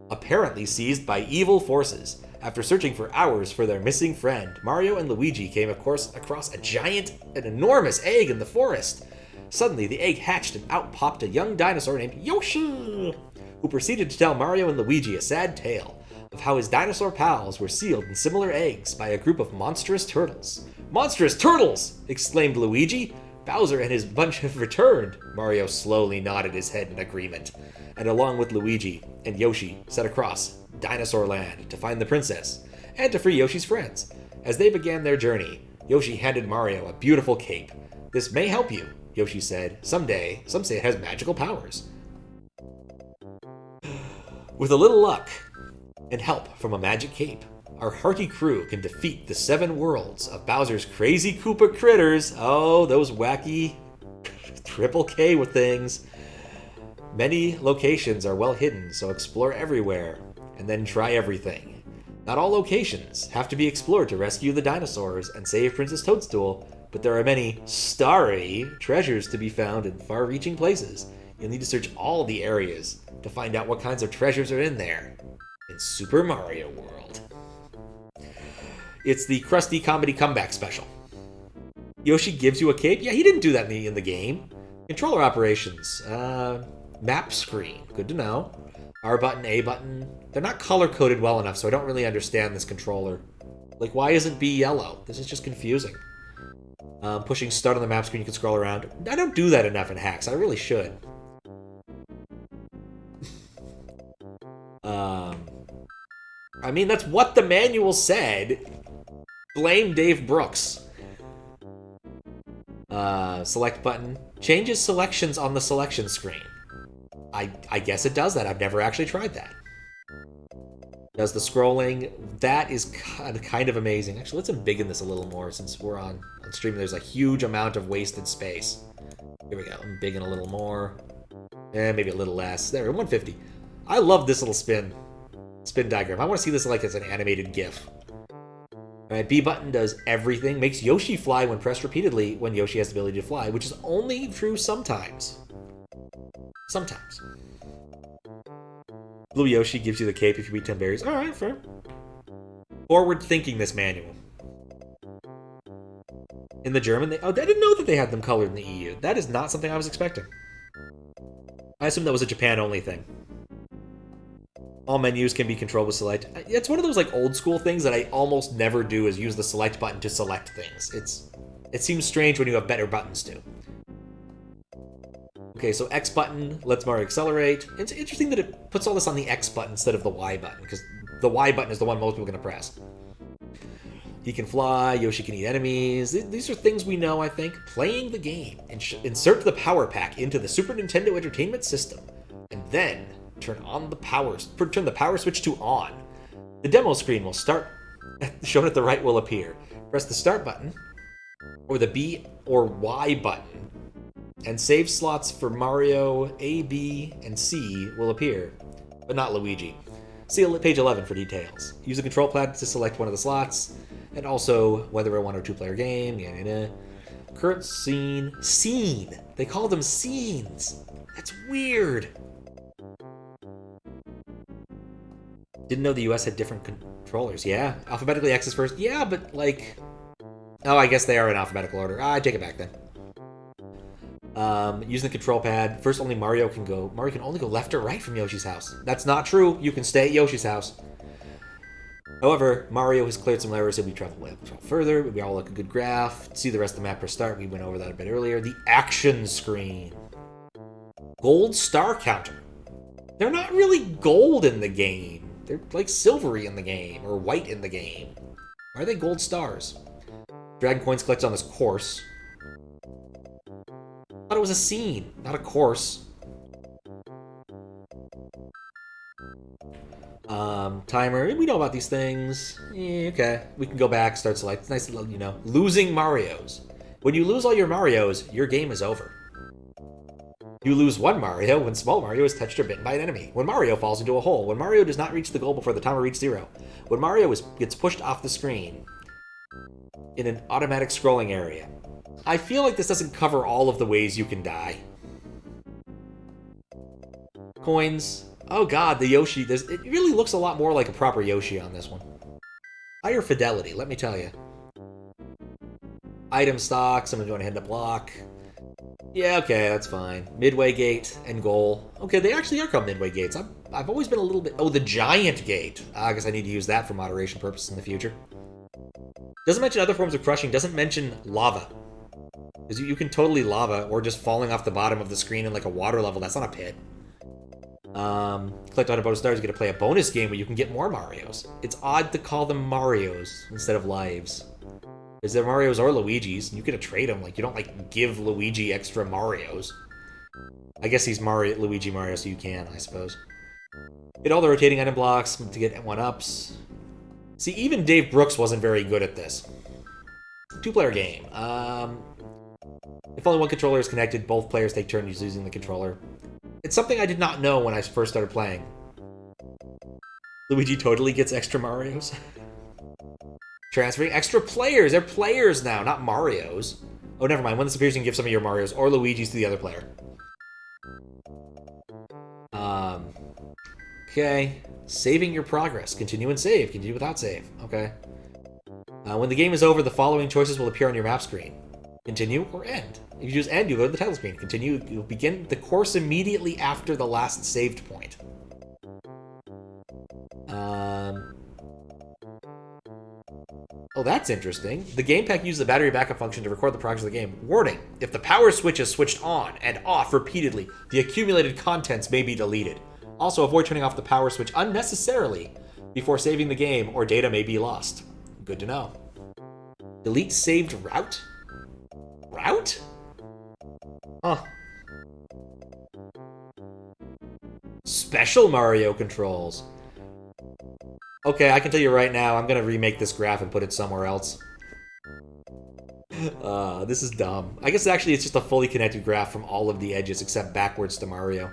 Apparently seized by evil forces. After searching for hours for their missing friend, Mario and Luigi came across an enormous egg in the forest. Suddenly, the egg hatched and out popped a young dinosaur named Yoshi, who proceeded to tell Mario and Luigi a sad tale of how his dinosaur pals were sealed in similar eggs by a group of monstrous turtles. Monstrous turtles! Exclaimed Luigi. Bowser and his bunch have returned. Mario slowly nodded his head in agreement, and along with Luigi and Yoshi, set across Dinosaur Land to find the princess and to free Yoshi's friends. As they began their journey, Yoshi handed Mario a beautiful cape. "This may help you," Yoshi said. "Someday, some say it has magical powers." With a little luck and help from a magic cape, our hearty crew can defeat the 7 worlds of Bowser's crazy Koopa critters. Oh, those wacky triple K with things. Many locations are well hidden, so explore everywhere and then try everything. Not all locations have to be explored to rescue the dinosaurs and save Princess Toadstool, but there are many starry treasures to be found in far-reaching places. You'll need to search all the areas to find out what kinds of treasures are in there in Super Mario World. It's the Krusty Comedy Comeback Special. Yoshi gives you a cape? Yeah, he didn't do that in the game. Controller operations. Map screen. Good to know. R button, A button. They're not color-coded well enough, so I don't really understand this controller. Like, why isn't B yellow? This is just confusing. Pushing start on the map screen, you can scroll around. I don't do that enough in hacks. I really should. I mean, that's what the manual said. Blame Dave Brooks. Select button. Changes selections on the selection screen. I guess it does that. I've never actually tried that. Does the scrolling. That is kind of amazing. Actually, let's embiggen this a little more since we're on stream. There's a huge amount of wasted space. Here we go. Embiggen a little more. Maybe a little less. There, 150. I love this little spin diagram. I want to see this like as an animated GIF. Alright, B button does everything. Makes Yoshi fly when pressed repeatedly when Yoshi has the ability to fly, which is only true sometimes. Sometimes. Blue Yoshi gives you the cape if you beat 10 berries. Alright, fair. Forward thinking, this manual. In the German, I didn't know that they had them colored in the EU. That is not something I was expecting. I assume that was a Japan-only thing. All menus can be controlled with select. It's one of those like old school things that I almost never do, is use the select button to select things. It seems strange when you have better buttons to. Okay, so X button lets Mario accelerate. It's interesting that it puts all this on the X button instead of the Y button, because the Y button is the one most people are going to press. He can fly, Yoshi can eat enemies. These are things we know, I think. Playing the game. Insert the power pack into the Super Nintendo Entertainment System, and then turn the power switch to on. The demo screen will start. Shown at the right will appear. Press the start button, or the B or Y button, and save slots for Mario A, B, and C will appear, but not Luigi. See page 11 for details. Use the control pad to select one of the slots, and also whether a 1 or 2 player game. Current scene. Scene! They call them scenes! That's weird! Didn't know the US had different controllers. Yeah, alphabetically X is first. Yeah, but like... Oh, I guess they are in alphabetical order. I take it back then. Using the control pad, first only Mario can go. Mario can only go left or right from Yoshi's house. That's not true. You can stay at Yoshi's house. However, Mario has cleared some levers, so we travel further. We all look a good graph. See the rest of the map per start. We went over that a bit earlier. The action screen. Gold star counter. They're not really gold in the game. They're like silvery in the game, or white in the game. Why are they gold stars? Dragon coins collected on this course. I thought it was a scene, not a course. Timer, we know about these things. Okay, we can go back, start select. It's nice to, losing Marios. When you lose all your Marios, your game is over. You lose one Mario when small Mario is touched or bitten by an enemy. When Mario falls into a hole. When Mario does not reach the goal before the timer reaches 0. When Mario gets pushed off the screen. In an automatic scrolling area. I feel like this doesn't cover all of the ways you can die. Coins. Oh god, the Yoshi. It really looks a lot more like a proper Yoshi on this one. Higher fidelity, let me tell you. Item stock, someone's going to hit a block. Yeah, okay, that's fine. Midway gate and goal. Okay, they actually are called midway gates. I've always been a little bit... Oh, the giant gate. I guess I need to use that for moderation purposes in the future. Doesn't mention other forms of crushing. Doesn't mention lava. Because you can totally lava, or just falling off the bottom of the screen in like a water level. That's not a pit. Collect 100 bonus stars, you get to play a bonus game where you can get more Marios. It's odd to call them Marios instead of lives. Is there Marios or Luigi's, and you get to trade them. Like, you don't, like, give Luigi extra Marios. I guess he's Luigi Mario, so you can, I suppose. Get all the rotating item blocks to get 1-ups. See, even Dave Brooks wasn't very good at this. 2-player game. If only one controller is connected, both players take turns using the controller. It's something I did not know when I first started playing. Luigi totally gets extra Marios. Transferring extra players. They're players now, not Marios. Oh, never mind. When this appears, you can give some of your Marios or Luigi's to the other player. Okay. Saving your progress. Continue and save. Continue without save. Okay. When the game is over, the following choices will appear on your map screen. Continue or end. If you choose end, you go to the title screen. Continue, you'll begin the course immediately after the last saved point. Oh, that's interesting. The game pack uses the battery backup function to record the progress of the game. Warning, if the power switch is switched on and off repeatedly, the accumulated contents may be deleted. Also, avoid turning off the power switch unnecessarily before saving the game, or data may be lost. Good to know. Delete saved route? Route? Huh. Special Mario controls. Okay, I can tell you right now, I'm gonna remake this graph and put it somewhere else. This is dumb. I guess actually it's just a fully connected graph from all of the edges except backwards to Mario.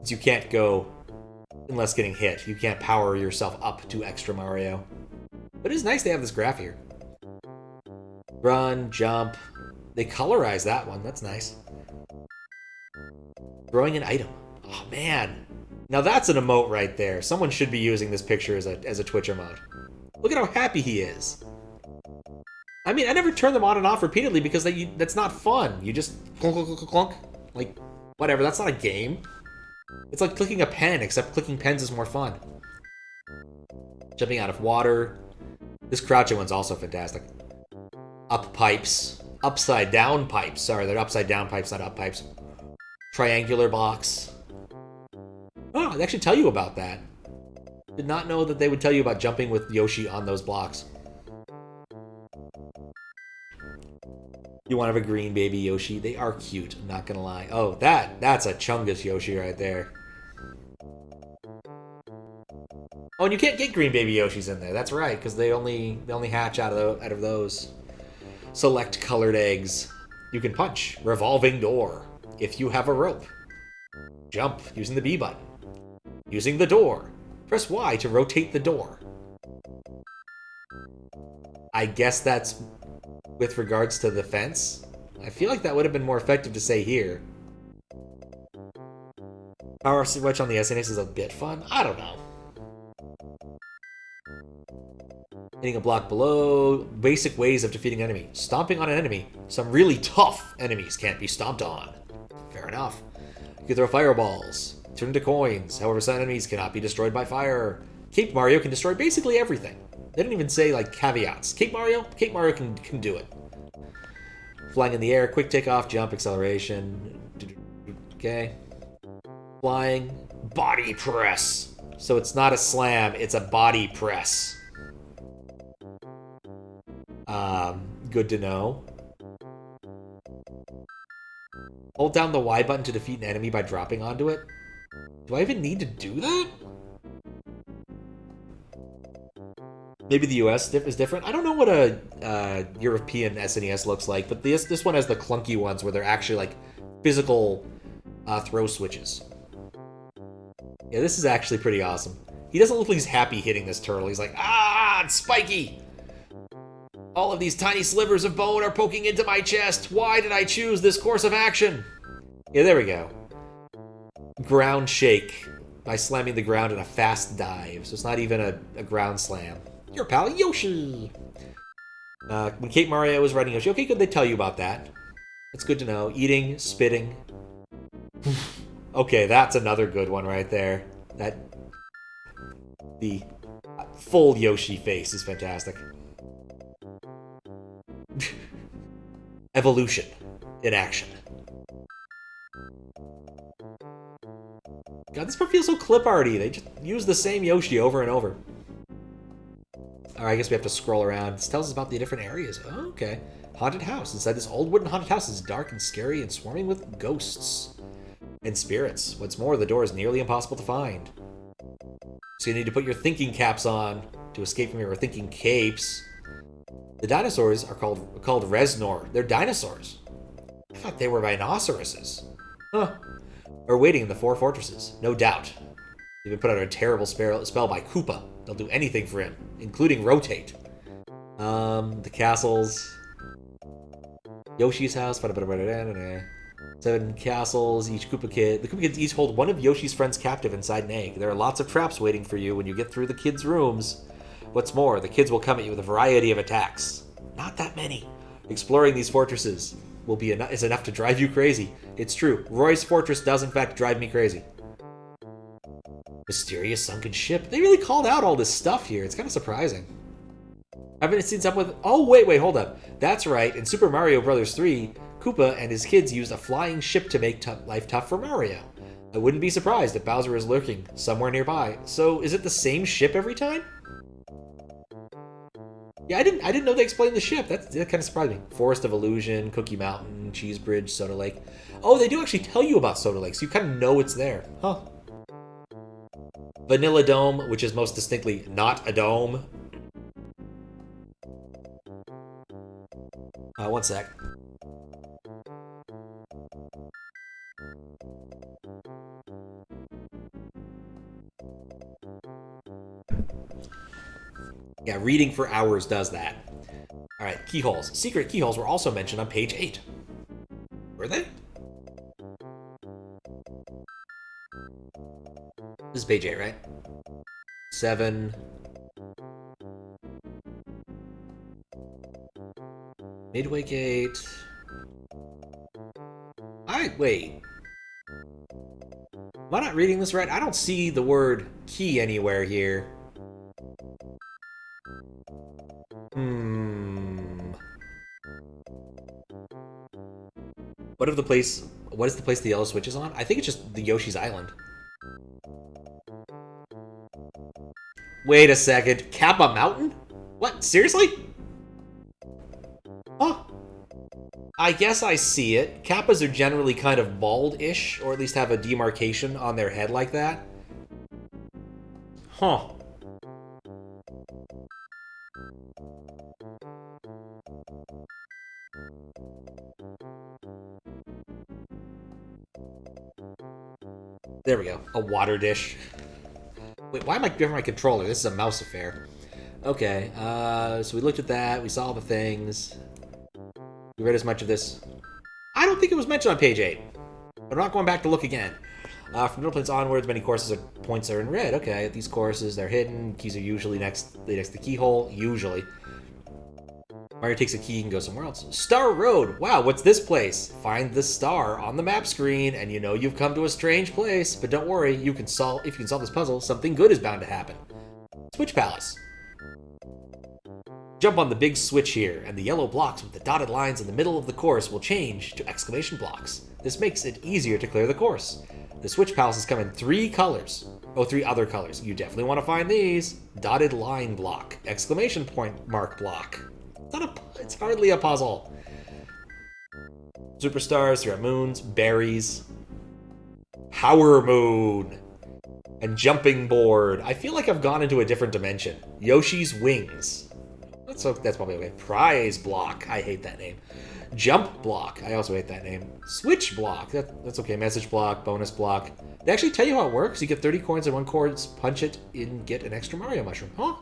You can't go unless getting hit. You can't power yourself up to extra Mario. But it is nice to have this graph here. Run, jump. They colorize that one. That's nice. Throwing an item. Oh, man. Now that's an emote right there. Someone should be using this picture as a Twitch emote. Look at how happy he is. I mean, I never turn them on and off repeatedly because that's not fun. You just clunk, clunk, clunk, clunk. Like, whatever. That's not a game. It's like clicking a pen, except clicking pens is more fun. Jumping out of water. This crouching one's also fantastic. Up pipes. Upside down pipes. Sorry, they're upside down pipes, not up pipes. Triangular box. Oh, they actually tell you about that. Did not know that they would tell you about jumping with Yoshi on those blocks. You want to have a green baby Yoshi? They are cute, I'm not gonna lie. Oh, that's a Chungus Yoshi right there. Oh, and you can't get green baby Yoshis in there. That's right, because they only hatch out of those. Select colored eggs. You can punch. Revolving door. If you have a rope. Jump using the B button. Using the door. Press Y to rotate the door. I guess that's with regards to the fence. I feel like that would have been more effective to say here. Power switch on the SNES is a bit fun. I don't know. Hitting a block below. Basic ways of defeating an enemy. Stomping on an enemy. Some really tough enemies can't be stomped on. Fair enough. You can throw fireballs. Turn into coins. However, some enemies cannot be destroyed by fire. Cape Mario can destroy basically everything. They didn't even say, like, caveats. Cape Mario can do it. Flying in the air, quick takeoff, jump, acceleration. Okay. Flying. Body press. So it's not a slam, it's a body press. Good to know. Hold down the Y button to defeat an enemy by dropping onto it. Do I even need to do that? Maybe the US is different. I don't know what a European SNES looks like, but this one has the clunky ones where they're actually like physical throw switches. Yeah, this is actually pretty awesome. He doesn't look like he's happy hitting this turtle. He's like, ah, it's spiky! All of these tiny slivers of bone are poking into my chest. Why did I choose this course of action? Yeah, there we go. Ground shake by slamming the ground in a fast dive. So it's not even a ground slam. Your pal Yoshi! When Cape Mario was riding Yoshi. Okay, good, they tell you about that. That's good to know. Eating, spitting. Okay, that's another good one right there. The full Yoshi face is fantastic. Evolution in action. God, this part feels so clip-arty. They just use the same Yoshi over and over. Alright, I guess we have to scroll around. This tells us about the different areas. Oh, okay. Haunted house. Inside this old wooden haunted house is dark and scary and swarming with ghosts and spirits. What's more, the door is nearly impossible to find. So you need to put your thinking caps on to escape from your thinking capes. The dinosaurs are called Reznor. They're dinosaurs. I thought they were rhinoceroses. Huh. We're waiting in the 4 fortresses. No doubt. They've been put under a terrible spell by Koopa. They'll do anything for him, including rotate. The castles. Yoshi's house. 7 castles, each Koopa Kid. The Koopa Kids each hold one of Yoshi's friends captive inside an egg. There are lots of traps waiting for you when you get through the kids' rooms. What's more, the kids will come at you with a variety of attacks. Not that many. Exploring these fortresses is enough to drive you crazy. It's true. Roy's fortress does in fact drive me crazy. Mysterious sunken ship. They really called out all this stuff here. It's kind of surprising. Haven't seen something with... Oh, wait, hold up. That's right. In Super Mario Bros. 3, Koopa and his kids used a flying ship to make life tough for Mario. I wouldn't be surprised if Bowser is lurking somewhere nearby. So, is it the same ship every time? Yeah, I didn't know they explained the ship. That kind of surprised me. Forest of Illusion, Cookie Mountain, Cheese Bridge, Soda Lake. Oh, they do actually tell you about Soda Lake, so you kind of know it's there. Huh. Vanilla Dome, which is most distinctly not a dome. One sec. Yeah, reading for hours does that. Alright, keyholes. Secret keyholes were also mentioned on page 8. Were they? This is page 8, right? 7. Midway Gate. Wait. Am I not reading this right? I don't see the word key anywhere here. What is the place the yellow switch is on? I think it's just the Yoshi's Island. Wait a second. Kappa Mountain? What? Seriously? Huh. I guess I see it. Kappas are generally kind of bald-ish, or at least have a demarcation on their head like that. Huh. There we go. A water dish. Wait, why am I giving my controller? This is a mouse affair. Okay, so we looked at that. We saw the things. We read as much of this. I don't think it was mentioned on page 8. But I'm not going back to look again. From middle planes onwards, many courses or points are in red. Okay, these courses, they're hidden. Keys are usually next to the keyhole. Usually. Mario takes a key and goes somewhere else. Star Road! Wow, what's this place? Find the star on the map screen, and you know you've come to a strange place. But don't worry, if you can solve this puzzle, something good is bound to happen. Switch Palace. Jump on the big switch here, and the yellow blocks with the dotted lines in the middle of the course will change to exclamation blocks. This makes it easier to clear the course. The Switch Palaces come in 3 colors. Oh, 3 other colors. You definitely want to find these. Dotted line block. Exclamation point mark block. It's hardly a puzzle. Superstars, there are moons, berries, Power Moon, and Jumping Board. I feel like I've gone into a different dimension. Yoshi's Wings. That's probably okay. Prize Block. I hate that name. Jump Block. I also hate that name. Switch Block. That's okay. Message Block. Bonus Block. They actually tell you how it works. You get 30 coins and 1 coin. Punch it and get an extra Mario Mushroom. Huh?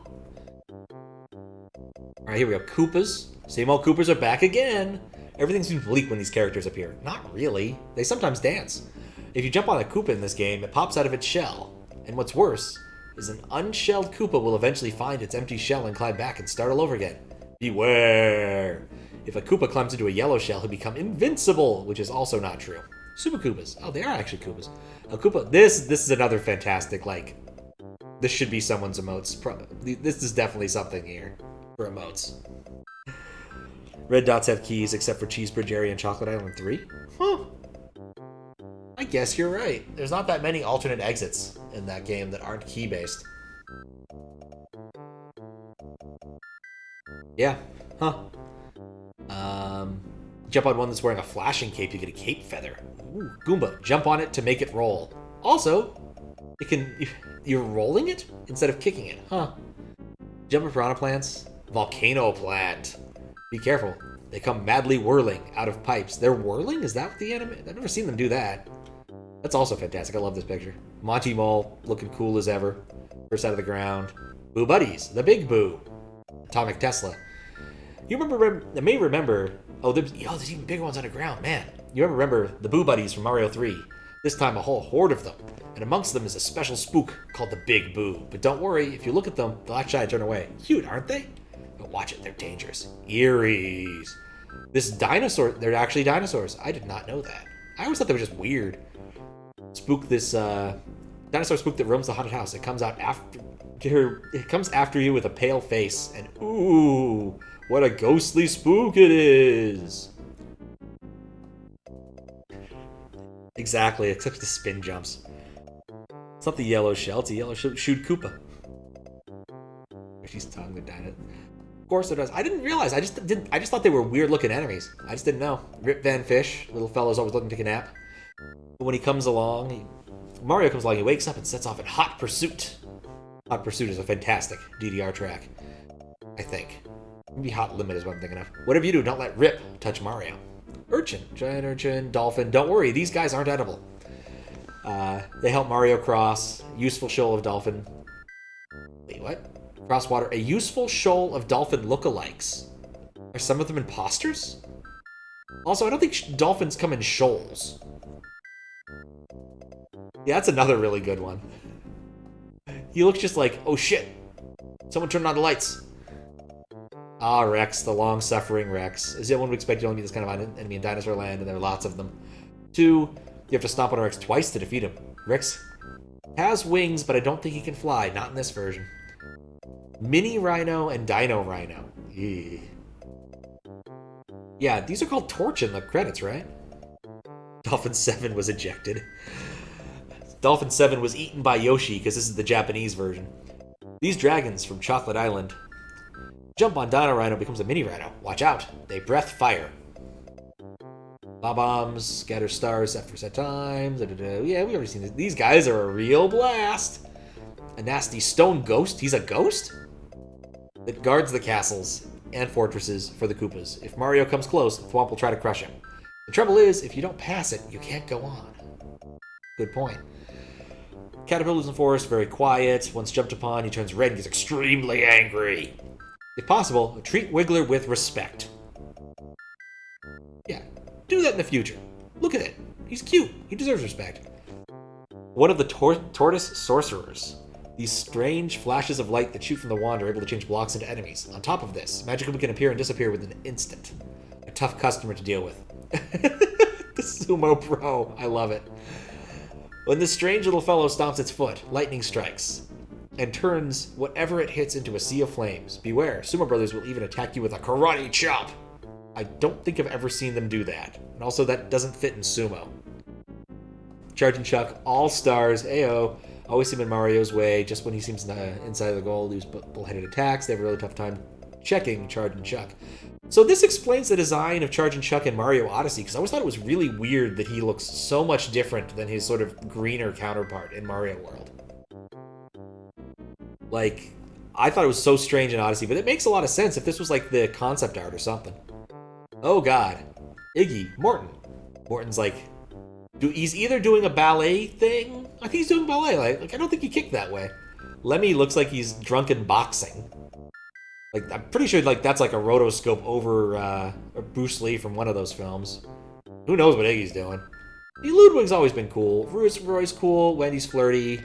Alright, here we go. Koopas. Same old Koopas are back again. Everything seems bleak when these characters appear. Not really. They sometimes dance. If you jump on a Koopa in this game, it pops out of its shell. And what's worse is an unshelled Koopa will eventually find its empty shell and climb back and start all over again. Beware! If a Koopa climbs into a yellow shell, he'll become invincible, which is also not true. Super Koopas. Oh, they are actually Koopas. A Koopa. This is another fantastic, like... This should be someone's emotes. This is definitely something here. For emotes. Red dots have keys except for Cheese Bridge Area and Chocolate Island 3? Huh. I guess you're right. There's not that many alternate exits in that game that aren't key-based. Yeah. Huh. Jump on one that's wearing a flashing cape, you get a cape feather. Ooh, Goomba, jump on it to make it roll. Also, you're rolling it instead of kicking it, huh? Jumper piranha plants, volcano plant. Be careful, they come madly whirling out of pipes. They're whirling? Is that the anime? I've never seen them do that. That's also fantastic, I love this picture. Monty Mole, looking cool as ever. First out of the ground. Boo Buddies, the Big Boo. Atomic Tesla. You may remember, there's even bigger ones underground, man. You remember the Boo Buddies from Mario 3. This time a whole horde of them, and amongst them is a special spook called the Big Boo. But don't worry, if you look at them, they'll actually turn away. Cute, aren't they? But watch it, they're dangerous. Eerie's. This dinosaur, they're actually dinosaurs. I did not know that. I always thought they were just weird. Spook, this dinosaur spook that roams the haunted house. It comes after you with a pale face, and ooh, what a ghostly spook it is. Exactly, except the spin jumps. It's not the yellow shell, it's a yellow shoot Koopa. She's tongue the dino. Of course it does. I didn't realize. I just thought they were weird looking enemies. I just didn't know. Rip Van Fish, little fellow's always looking to take a nap. But when he comes along, Mario comes along, he wakes up and sets off in Hot Pursuit. Hot Pursuit is a fantastic DDR track, I think. Maybe Hot Limit is what I'm thinking of. Whatever you do, don't let Rip touch Mario. Urchin, giant urchin, dolphin. Don't worry, these guys aren't edible. They help Mario cross. Useful shoal of dolphin. Wait, what? Cross water. A useful shoal of dolphin lookalikes. Are some of them imposters? Also, I don't think dolphins come in shoals. Yeah, that's another really good one. He looks just like, oh shit, someone turned on the lights. Ah, Rex, the long-suffering Rex. As everyone would expect, you only meet this kind of enemy in Dinosaur Land, and there are lots of them. 2, you have to stomp on Rex twice to defeat him. Rex has wings, but I don't think he can fly. Not in this version. Mini Rhino and Dino Rhino. Eee. Yeah, these are called Torch in the credits, right? Dolphin 7 was ejected. Dolphin 7 was eaten by Yoshi, because this is the Japanese version. These dragons from Chocolate Island. Jump on Dino Rhino becomes a Mini Rhino. Watch out. They breath fire. Bob-bombs, scatter stars set for set times. Yeah, we've already seen this. These guys are a real blast. A nasty stone ghost. He's a ghost? That guards the castles and fortresses for the Koopas. If Mario comes close, Thwomp will try to crush him. The trouble is, if you don't pass it, you can't go on. Good point. Caterpillar's in the forest, very quiet. Once jumped upon, he turns red and gets extremely angry. If possible, treat Wiggler with respect. Yeah, do that in the future. Look at it. He's cute. He deserves respect. One of the tortoise sorcerers. These strange flashes of light that shoot from the wand are able to change blocks into enemies. On top of this, Magikarp can appear and disappear within an instant. A tough customer to deal with. The Sumo Pro. I love it. When this strange little fellow stomps its foot, lightning strikes and turns whatever it hits into a sea of flames. Beware, Sumo Brothers will even attack you with a karate chop. I don't think I've ever seen them do that. And also, that doesn't fit in Sumo. Charging Chuck, all stars, Ayo. Always seem in Mario's way. Just when he seems inside of the goal, use bullheaded attacks. They have a really tough time checking Charging Chuck. So this explains the design of Charging Chuck in Mario Odyssey, because I always thought it was really weird that he looks so much different than his sort of greener counterpart in Mario World. Like, I thought it was so strange in Odyssey, but it makes a lot of sense if this was like the concept art or something. Oh god. Iggy, Morton. Morton's like, he's either doing a ballet thing. I think he's doing ballet. Like I don't think he kicked that way. Lemmy looks like he's drunken boxing. Like, I'm pretty sure like that's like a rotoscope over Bruce Lee from one of those films. Who knows what Iggy's doing? Ludwig's always been cool. Roy's cool. Wendy's flirty.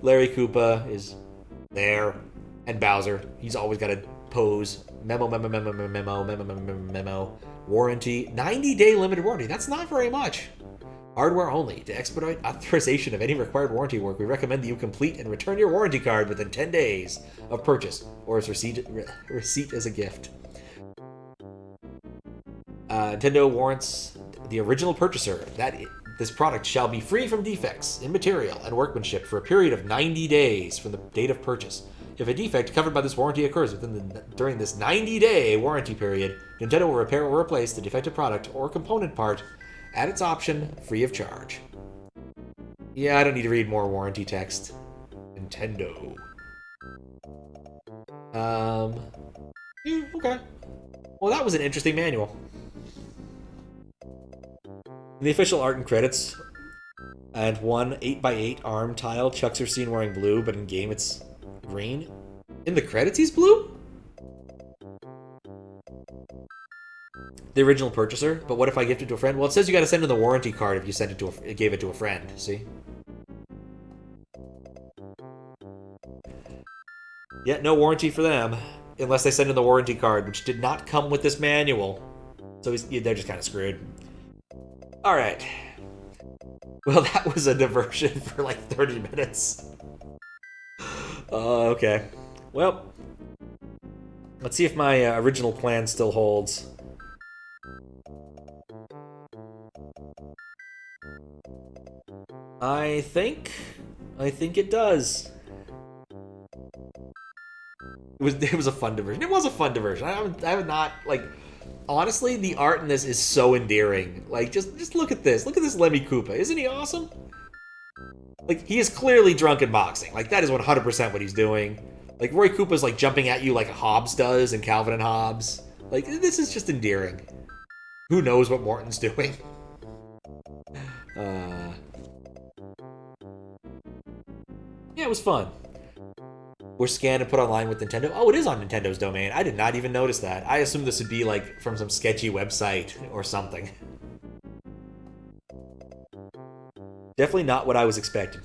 Larry Koopa is there. And Bowser. He's always got a pose. Memo. Warranty. 90-day limited warranty. That's not very much. Hardware only. To expedite authorization of any required warranty work, we recommend that you complete and return your warranty card within 10 days of purchase, or as receipt as a gift. Nintendo warrants the original purchaser. This product shall be free from defects in material and workmanship for a period of 90 days from the date of purchase. If a defect covered by this warranty occurs during this 90-day warranty period, Nintendo will repair or replace the defective product or component part at its option, free of charge. Yeah, I don't need to read more warranty text. Nintendo. Yeah, okay. Well, that was an interesting manual. In the official art and credits, and one 8x8 arm tile, Chucks are seen wearing blue, but in game it's green. In the credits he's blue? The original purchaser, but what if I gift it to a friend? Well, it says you gotta send in the warranty card if you send it to gave it to a friend, see? Yeah, no warranty for them, unless they send in the warranty card, which did not come with this manual. So they're just kind of screwed. Alright. Well, that was a diversion for like 30 minutes. Okay. Well, let's see if my original plan still holds. I think it does. It was a fun diversion. It was a fun diversion. I have not, like, honestly, the art in this is so endearing. Like, just look at this. Look at this Lemmy Koopa. Isn't he awesome? Like, he is clearly drunk in boxing. Like, that is 100% what he's doing. Like, Roy Koopa's, like, jumping at you like Hobbs does in Calvin and Hobbes. Like, this is just endearing. Who knows what Morton's doing? Yeah, it was fun. We're scanned and put online with Nintendo. Oh, it is on Nintendo's domain. I did not even notice that. I assumed this would be, like, from some sketchy website or something. Definitely not what I was expecting.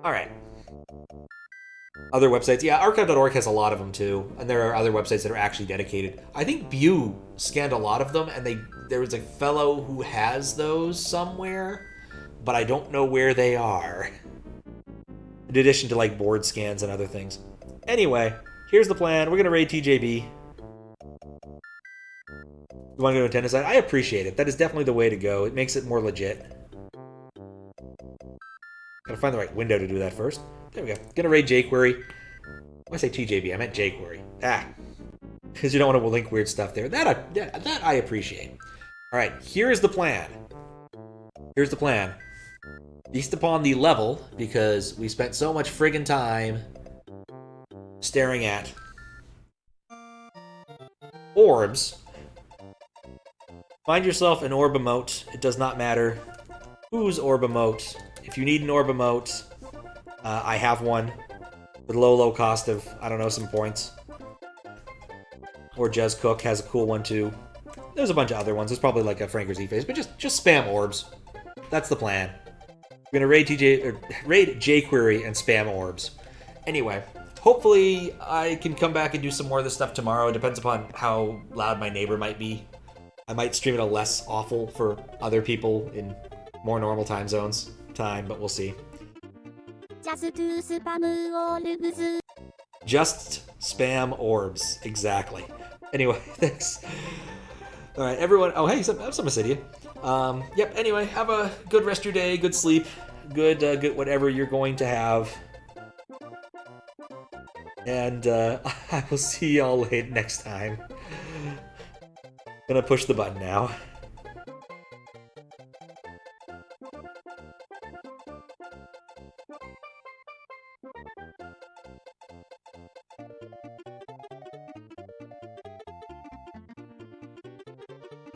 Alright. Other websites. Yeah, archive.org has a lot of them, too. And there are other websites that are actually dedicated. I think Bew scanned a lot of them, and there was a fellow who has those somewhere, but I don't know where they are. In addition to, like, board scans and other things. Anyway, here's the plan. We're going to raid TJB. You want to go to Nintendo side? I appreciate it. That is definitely the way to go. It makes it more legit. Gotta find the right window to do that first. There we go. Gonna raid jQuery. When I say TJB, I meant jQuery. Because you don't want to link weird stuff there. That I appreciate. Alright, here's the plan. Here's the plan. Feast upon the level, because we spent so much friggin' time staring at orbs. Find yourself an orb emote. It does not matter whose orb emote. If you need an orb emote, I have one with low cost of, I don't know, some points. Or Jez Cook has a cool one too. There's a bunch of other ones. There's probably like a Franker's E-Face, but just spam orbs. That's the plan. We're gonna raid jQuery and spam orbs. Anyway, hopefully I can come back and do some more of this stuff tomorrow. It depends upon how loud my neighbor might be. I might stream it a less awful for other people in more normal time zones. But we'll see. Just spam orbs. Exactly. Anyway, thanks. Alright, everyone. Oh, hey, some Acidia. Yep, anyway, have a good rest of your day, good sleep, good whatever you're going to have. And I will see y'all next time. Gonna push the button now.